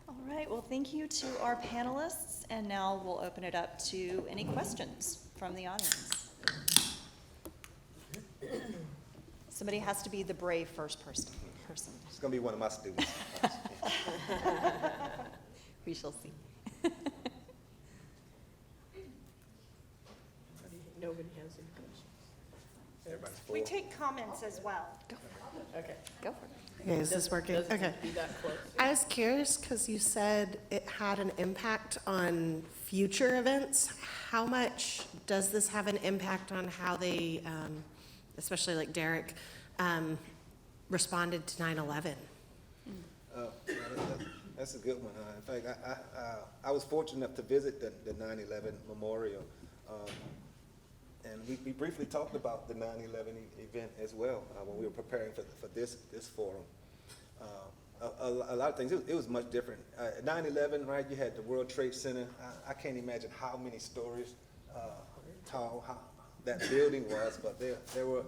Speaker 2: All right, well, thank you to our panelists, and now we'll open it up to any questions from the audience. Somebody has to be the brave first person.
Speaker 3: It's going to be one of my students.
Speaker 2: We shall see.
Speaker 1: Nobody has any questions?
Speaker 3: Everybody's full.
Speaker 4: We take comments as well.
Speaker 1: Okay.
Speaker 2: Go for it.
Speaker 5: Okay, is this working?
Speaker 1: Doesn't
Speaker 5: Okay.
Speaker 1: have to be that close.
Speaker 5: I was curious because you said it had an impact on future events. How much does this have an impact on how they, especially like Derek, responded to 9/11?
Speaker 3: That's a good one. In fact, I was fortunate enough to visit the 9/11 memorial, and we briefly talked about the 9/11 event as well when we were preparing for this forum. A lot of things. It was much different. 9/11, right? You had the World Trade Center. I can't imagine how many stories tall that building was, but there were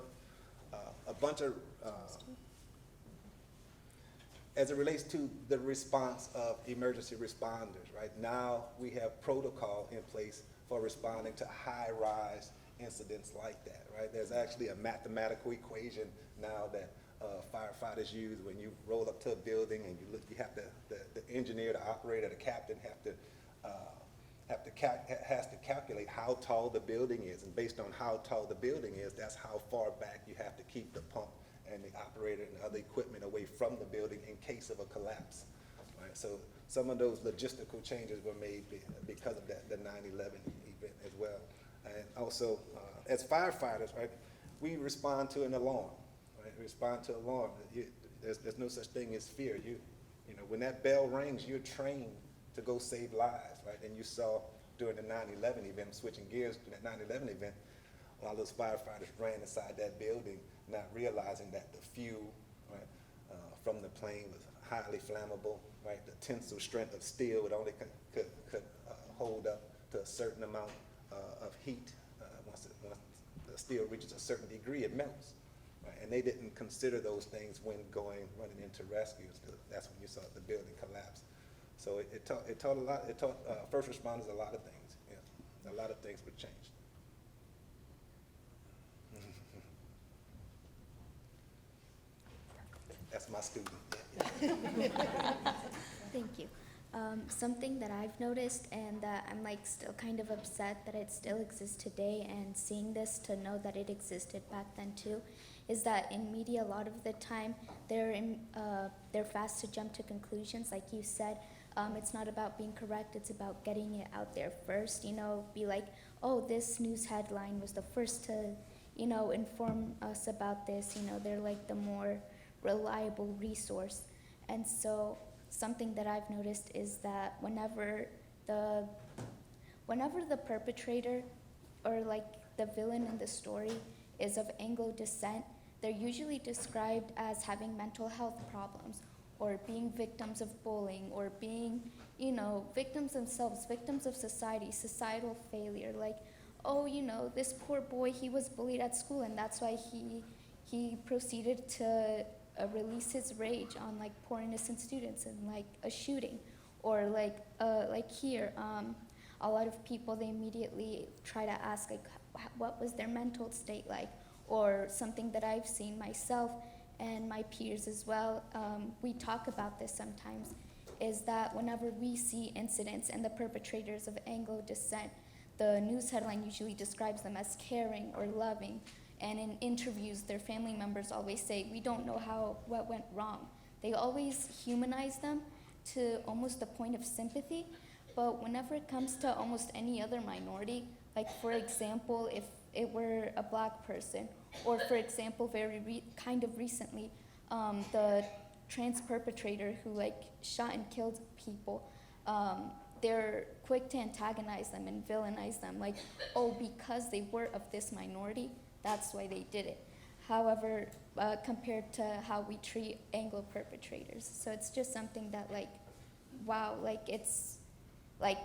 Speaker 3: a bunch of. As it relates to the response of emergency responders, right? Now we have protocol in place for responding to high-rise incidents like that, right? There's actually a mathematical equation now that firefighters use when you roll up to a building and you look. You have the engineer, the operator, the captain has to calculate how tall the building is, and based on how tall the building is, that's how far back you have to keep the pump and the operator and other equipment away from the building in case of a collapse, right? So some of those logistical changes were made because of the 9/11 event as well. And also, as firefighters, right, we respond to an alarm, right? We respond to alarm. There's no such thing as fear. You know, when that bell rings, you're trained to go save lives, right? And you saw during the 9/11 event, switching gears to that 9/11 event, a lot of those firefighters ran inside that building, not realizing that the fuel, right, from the plane was highly flammable, right? The tensile strength of steel, it only could hold up to a certain amount of heat. Once the steel reaches a certain degree, it melts, right? And they didn't consider those things when running into rescues. That's when you saw the building collapse. So it taught a lot. It taught first responders a lot of things. Yeah, a lot of things were changed. That's my student.
Speaker 6: Thank you. Something that I've noticed and that I'm like still kind of upset that it still exists today, and seeing this to know that it existed back then too, is that in media a lot of the time they're fast to jump to conclusions. Like you said, it's not about being correct, it's about getting it out there first. You know, be like, oh, this news headline was the first to, you know, inform us about this. You know, they're like the more reliable resource. And so something that I've noticed is that whenever the perpetrator or like the villain in the story is of Anglo descent, they're usually described as having mental health problems or being victims of bullying or being, you know, victims themselves, victims of society, societal failure. Like, oh, you know, this poor boy, he was bullied at school and that's why he proceeded to release his rage on like poor innocent students and like a shooting. Or like here, a lot of people, they immediately try to ask like what was their mental state like, or something that I've seen myself and my peers as well, we talk about this sometimes, is that whenever we see incidents and the perpetrators of Anglo descent, the news headline usually describes them as caring or loving. And in interviews, their family members always say, we don't know what went wrong. They always humanize them to almost the point of sympathy. But whenever it comes to almost any other minority, like for example, if it were a black person, or for example, kind of recently, the trans perpetrator who like shot and killed people, they're quick to antagonize them and villainize them, like, oh, because they were of this minority, that's why they did it. However, compared to how we treat Anglo perpetrators. So it's just something that like, wow, like it's like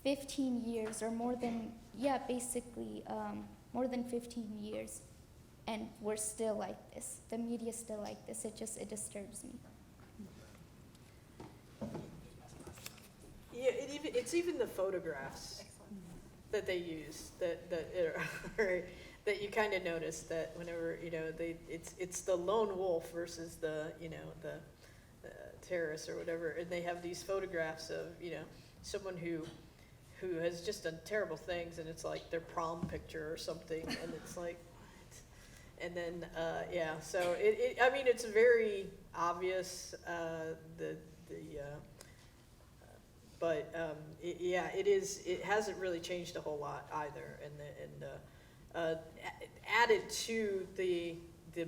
Speaker 6: 15 years or more than, yeah, basically more than 15 years. And we're still like this. The media's still like this. It disturbs me.
Speaker 1: Yeah, it's even the photographs that they use that you kind of notice that whenever, you know, it's the lone wolf versus the, you know, the terrorist or whatever, and they have these photographs of, you know, someone who has just done terrible things, and it's like their prom picture or something, and it's like, and then yeah, so I mean, it's very obvious, but yeah, it hasn't really changed a whole lot either, and added to the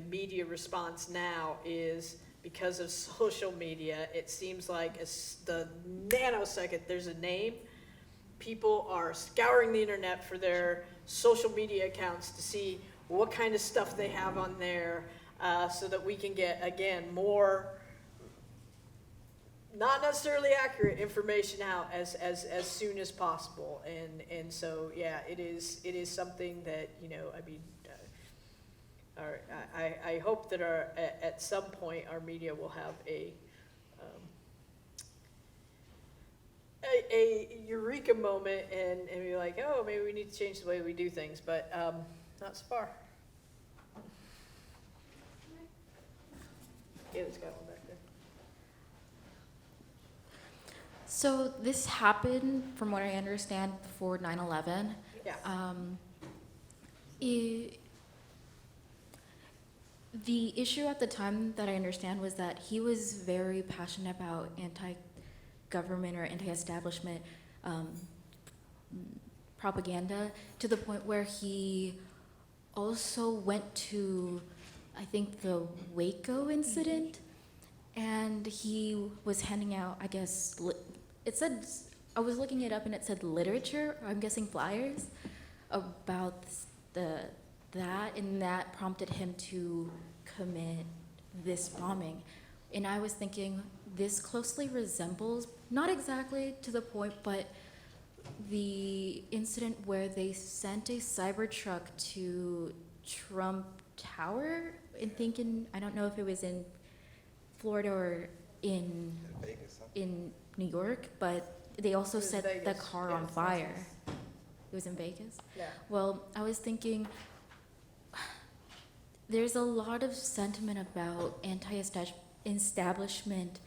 Speaker 1: media response now is because of social media. It seems like the nanosecond there's a name, people are scouring the internet for their social media accounts to see what kind of stuff they have on there, so that we can get, again, more not necessarily accurate information out as soon as possible. And so, yeah, it is something that, you know, I mean, I hope that at some point our media will have a eureka moment and be like, oh, maybe we need to change the way we do things, but not so far. Kayla's got one back there.
Speaker 7: So this happened, from what I understand, before 9/11.
Speaker 1: Yeah.
Speaker 7: The issue at the time that I understand was that he was very passionate about anti-government or anti-establishment propaganda, to the point where he also went to, I think, the Waco incident, and he was handing out, I guess, it said, I was looking it up and it said literature, I'm guessing flyers, about that, and that prompted him to commit this bombing. And I was thinking, this closely resembles, not exactly to the point, but the incident where they sent a Cybertruck to Trump tower in thinking, I don't know if it was in Florida or in
Speaker 3: Vegas, huh?
Speaker 7: in New York, but they also
Speaker 1: It was
Speaker 7: set the
Speaker 1: Vegas.
Speaker 7: car
Speaker 1: Yeah,
Speaker 7: on
Speaker 1: it's
Speaker 7: fire. It was in Vegas?
Speaker 1: Yeah.
Speaker 7: Well, I was thinking, there's a lot of sentiment about anti-establishment,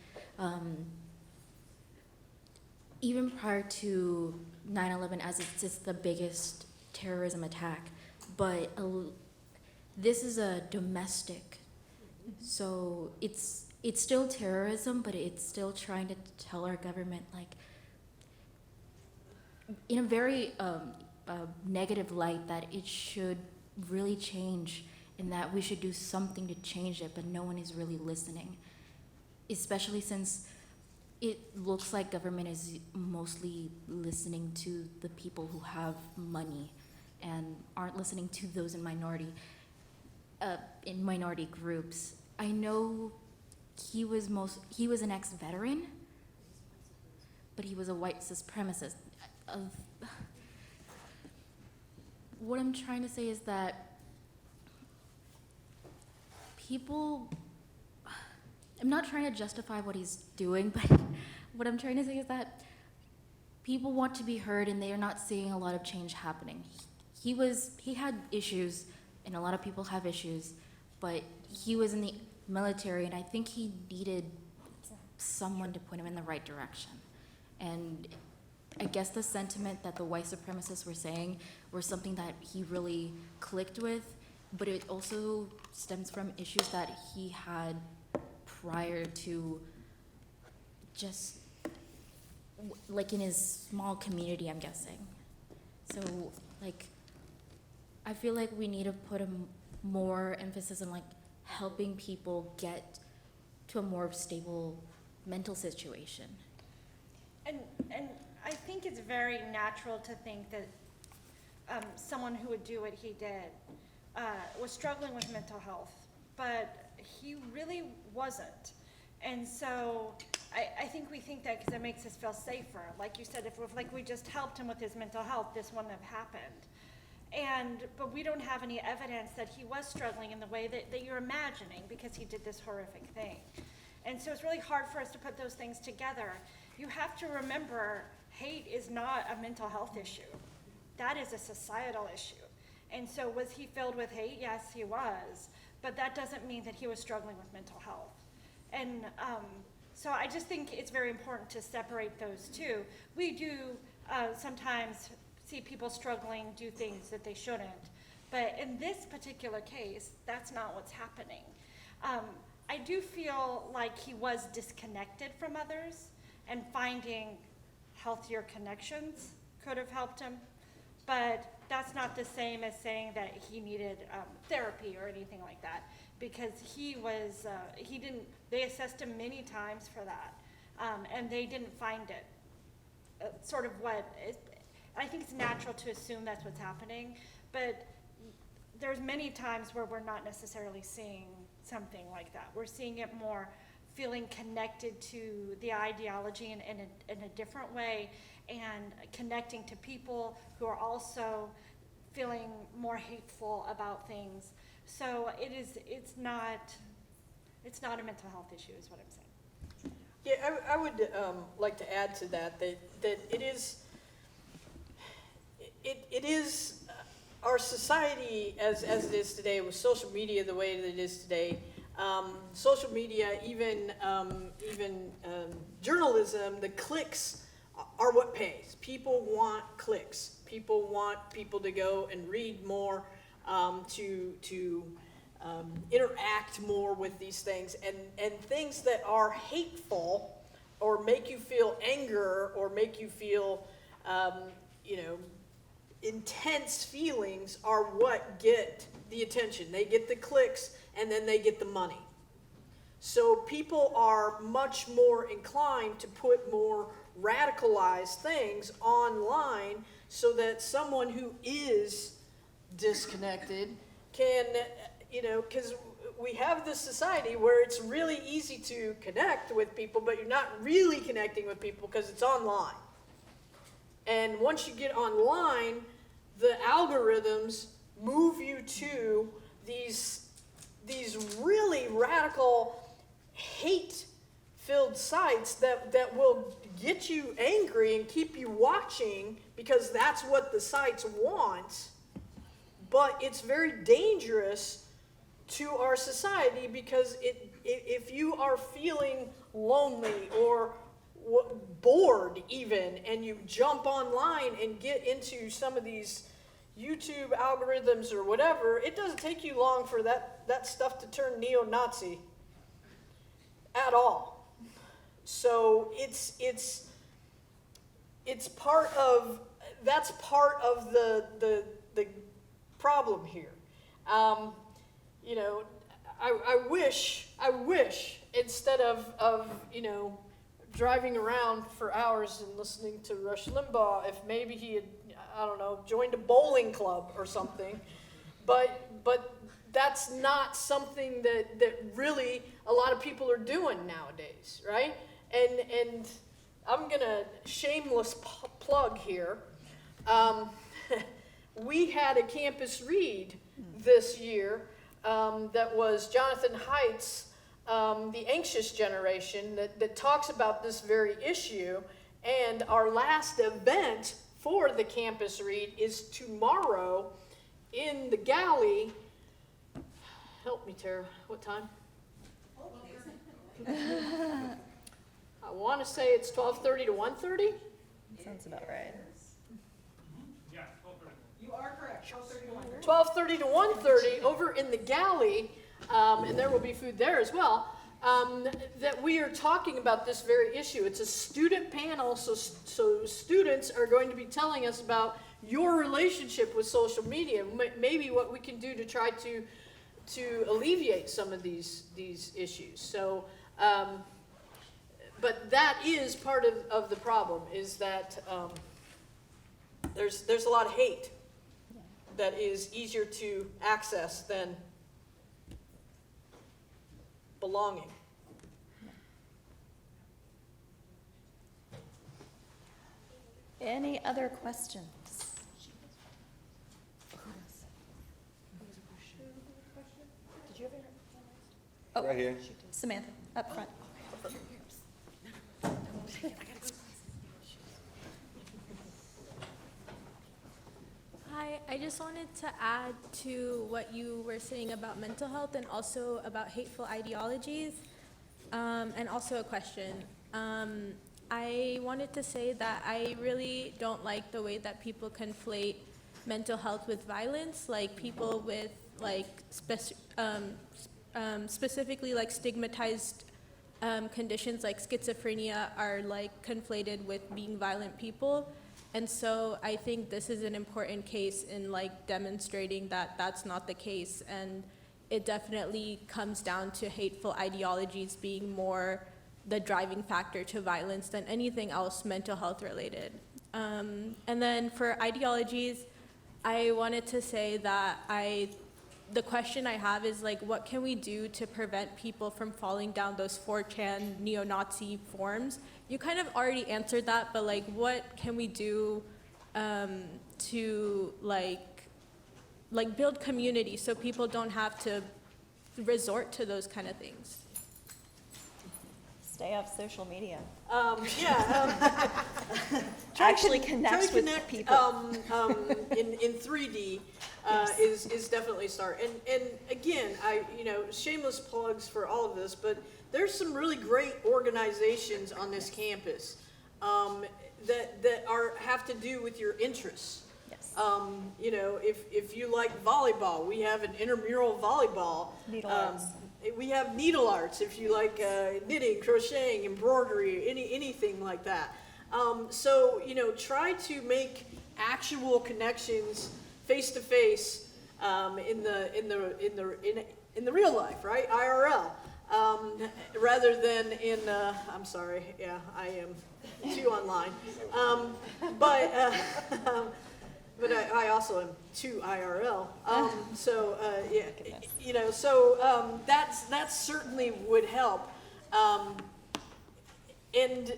Speaker 7: even prior to 9/11, as it's just the biggest terrorism attack. But this is a domestic, so it's still terrorism, but it's still trying to tell our government, like, in a very negative light, that it should really change and that we should do something to change it, but no one is really listening. Especially since it looks like government is mostly listening to the people who have money and aren't listening to those in minority groups. I know he was an ex-veteran, but he was a white supremacist. What I'm trying to say is that people, I'm not trying to justify what he's doing, but what I'm trying to say is that people want to be heard and they are not seeing a lot of change happening. He had issues, and a lot of people have issues, but he was in the military, and I think he needed someone to put him in the right direction. And I guess the sentiment that the white supremacists were saying were something that he really clicked with, but it also stems from issues that he had prior to, just like in his small community, I'm guessing. So, like, I feel like we need to put more emphasis on, like, helping people get to a more stable mental situation.
Speaker 4: And I think it's very natural to think that someone who would do what he did was struggling with mental health, but he really wasn't. And so I think we think that because it makes us feel safer. Like you said, if we just helped him with his mental health, this wouldn't have happened. But we don't have any evidence that he was struggling in the way that you're imagining, because he did this horrific thing. And so it's really hard for us to put those things together. You have to remember, hate is not a mental health issue. That is a societal issue. And so was he filled with hate? Yes, he was. But that doesn't mean that he was struggling with mental health. And so I just think it's very important to separate those two. We do sometimes see people struggling, do things that they shouldn't. But in this particular case, that's not what's happening. I do feel like he was disconnected from others, and finding healthier connections could have helped him. But that's not the same as saying that he needed therapy or anything like that, because they assessed him many times for that, and they didn't find it. I think it's natural to assume that's what's happening, but there's many times where we're not necessarily seeing something like that. We're seeing it more feeling connected to the ideology in a different way, and connecting to people who are also feeling more hateful about things. So it's not a mental health issue, is what I'm saying.
Speaker 1: Yeah, I would like to add to that it is our society as it is today, with social media the way that it is today. Social media, even journalism, the clicks are what pays. People want clicks. People want people to go and read more, to interact more with these things, and things that are hateful or make you feel anger or make you feel, intense feelings are what get the attention. They get the clicks, and then they get the money. So people are much more inclined to put more radicalized things online, so that someone who is disconnected can, because we have this society where it's really easy to connect with people, but you're not really connecting with people because it's online. And once you get online, the algorithms move you to these really radical, hate-filled sites that will get you angry and keep you watching because that's what the sites want. But it's very dangerous to our society because if you are feeling lonely or bored even, and you jump online and get into some of these YouTube algorithms or whatever, it doesn't take you long for that stuff to turn neo-Nazi at all. So it's part of, that's part of the problem here. You know, I wish instead of you know, driving around for hours and listening to Rush Limbaugh, if maybe he had, I don't know, joined a bowling club or something. But that's not something that really a lot of people are doing nowadays, right? And I'm gonna shameless plug here. We had a campus read this year that was Jonathan Haidt's The Anxious Generation, that talks about this very issue. And our last event for the campus read is tomorrow in the galley. Help me, Tara. What time? I want to say it's 12:30 to 1:30.
Speaker 2: Sounds about right.
Speaker 1: 12:30 to 1:30 over in the galley, and there will be food there as well, that we are talking about this very issue. It's a student panel, so students are going to be telling us about your relationship with social media, maybe what we can do to try to alleviate some of these issues. So, but that is part of the problem, is that there's a lot of hate that is easier to access than belonging.
Speaker 2: Any other questions? Oh,
Speaker 3: Right here.
Speaker 2: Samantha, up front.
Speaker 8: Hi, I just wanted to add to what you were saying about mental health and also about hateful ideologies, and also a question. I wanted to say that I really don't like the way that people conflate mental health with violence, like people with like specifically like stigmatized conditions like schizophrenia are like conflated with being violent people. And so I think this is an important case in like demonstrating that that's not the case, and it definitely comes down to hateful ideologies being more the driving factor to violence than anything else mental health related. And then for ideologies, I wanted to say that the question I have is like, what can we do to prevent people from falling down those 4chan neo-Nazi forms? You kind of already answered that, but like, what can we do to like build community so people don't have to resort to those kind of things?
Speaker 2: Stay off social media.
Speaker 1: Try
Speaker 2: Actually
Speaker 1: to
Speaker 2: connects with
Speaker 1: connect,
Speaker 2: people.
Speaker 1: in 3D is definitely a start. And again, shameless plugs for all of this, but there's some really great organizations on this campus that have to do with your interests.
Speaker 2: Yes.
Speaker 1: If you like volleyball, we have an intramural volleyball.
Speaker 2: Needle arts.
Speaker 1: We have needle arts if you like knitting, crocheting, embroidery, anything like that. So try to make actual connections face to face in the real life, right? IRL, rather than in. I'm sorry, yeah, I am too online, but I also am too IRL. That certainly would help. And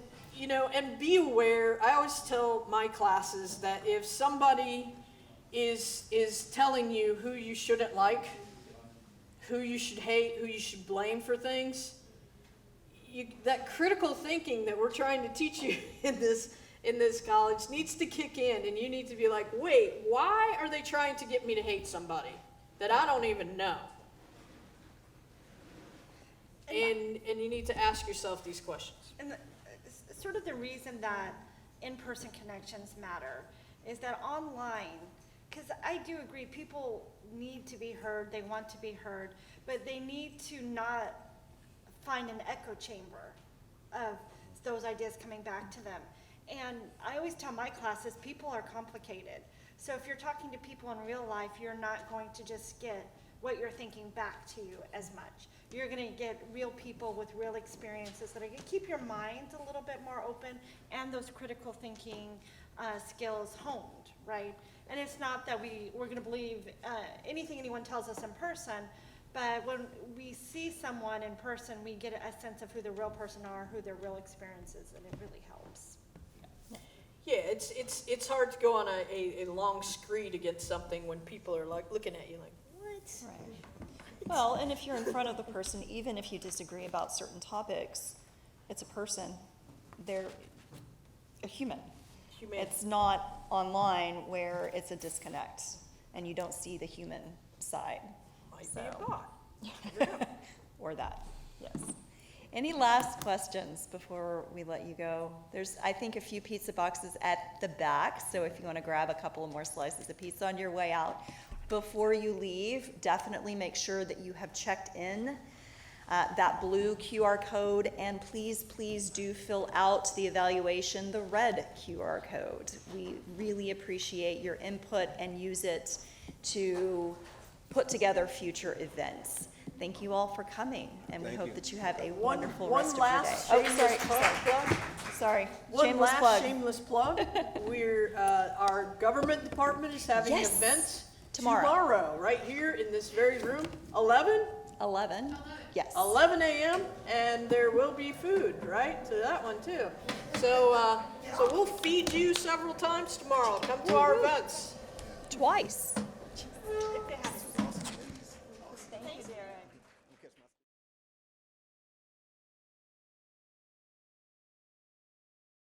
Speaker 1: be aware. I always tell my classes that if somebody is telling you who you shouldn't like, who you should hate, who you should blame for things. That critical thinking that we're trying to teach you in this college needs to kick in, and you need to be like, wait, why are they trying to get me to hate somebody that I don't even know? And you need to ask yourself these questions.
Speaker 4: And sort of the reason that in-person connections matter is that online, because I do agree, people need to be heard, they want to be heard, but they need to not find an echo chamber of those ideas coming back to them. And I always tell my classes, people are complicated. So if you're talking to people in real life, you're not going to just get what you're thinking back to you as much. You're going to get real people with real experiences that are going to keep your mind a little bit more open and those critical thinking skills honed, right? And it's not that we're going to believe anything anyone tells us in person, but when we see someone in person, we get a sense of who the real person are, who their real experience is, and it really helps.
Speaker 1: Yeah, it's hard to go on a long scree to get something when people are like looking at you like, what?
Speaker 2: Right. Well, and if you're in front of the person, even if you disagree about certain topics, it's a person. They're a human. It's not online where it's a disconnect and you don't see the human side.
Speaker 1: Might be a bot.
Speaker 2: Or that, yes. Any last questions before we let you go? There's, I think, a few pizza boxes at the back, so if you want to grab a couple of more slices of pizza on your way out. Before you leave, definitely make sure that you have checked in that blue QR code, and please, please do fill out the evaluation, the red QR code. We really appreciate your input and use it to put together future events. Thank you all for coming, and we hope that you have a wonderful rest of your day.
Speaker 1: One last shameless plug.
Speaker 2: Sorry,
Speaker 1: One
Speaker 2: shameless
Speaker 1: last
Speaker 2: plug.
Speaker 1: shameless plug. We're, our government department is having an
Speaker 2: Yes.
Speaker 1: event
Speaker 2: Tomorrow.
Speaker 1: right here in this very room, 11
Speaker 2: Yes.
Speaker 1: 11 a.m., and there will be food, right, to that one too. So we'll feed you several times tomorrow. Come to our events.
Speaker 2: Twice.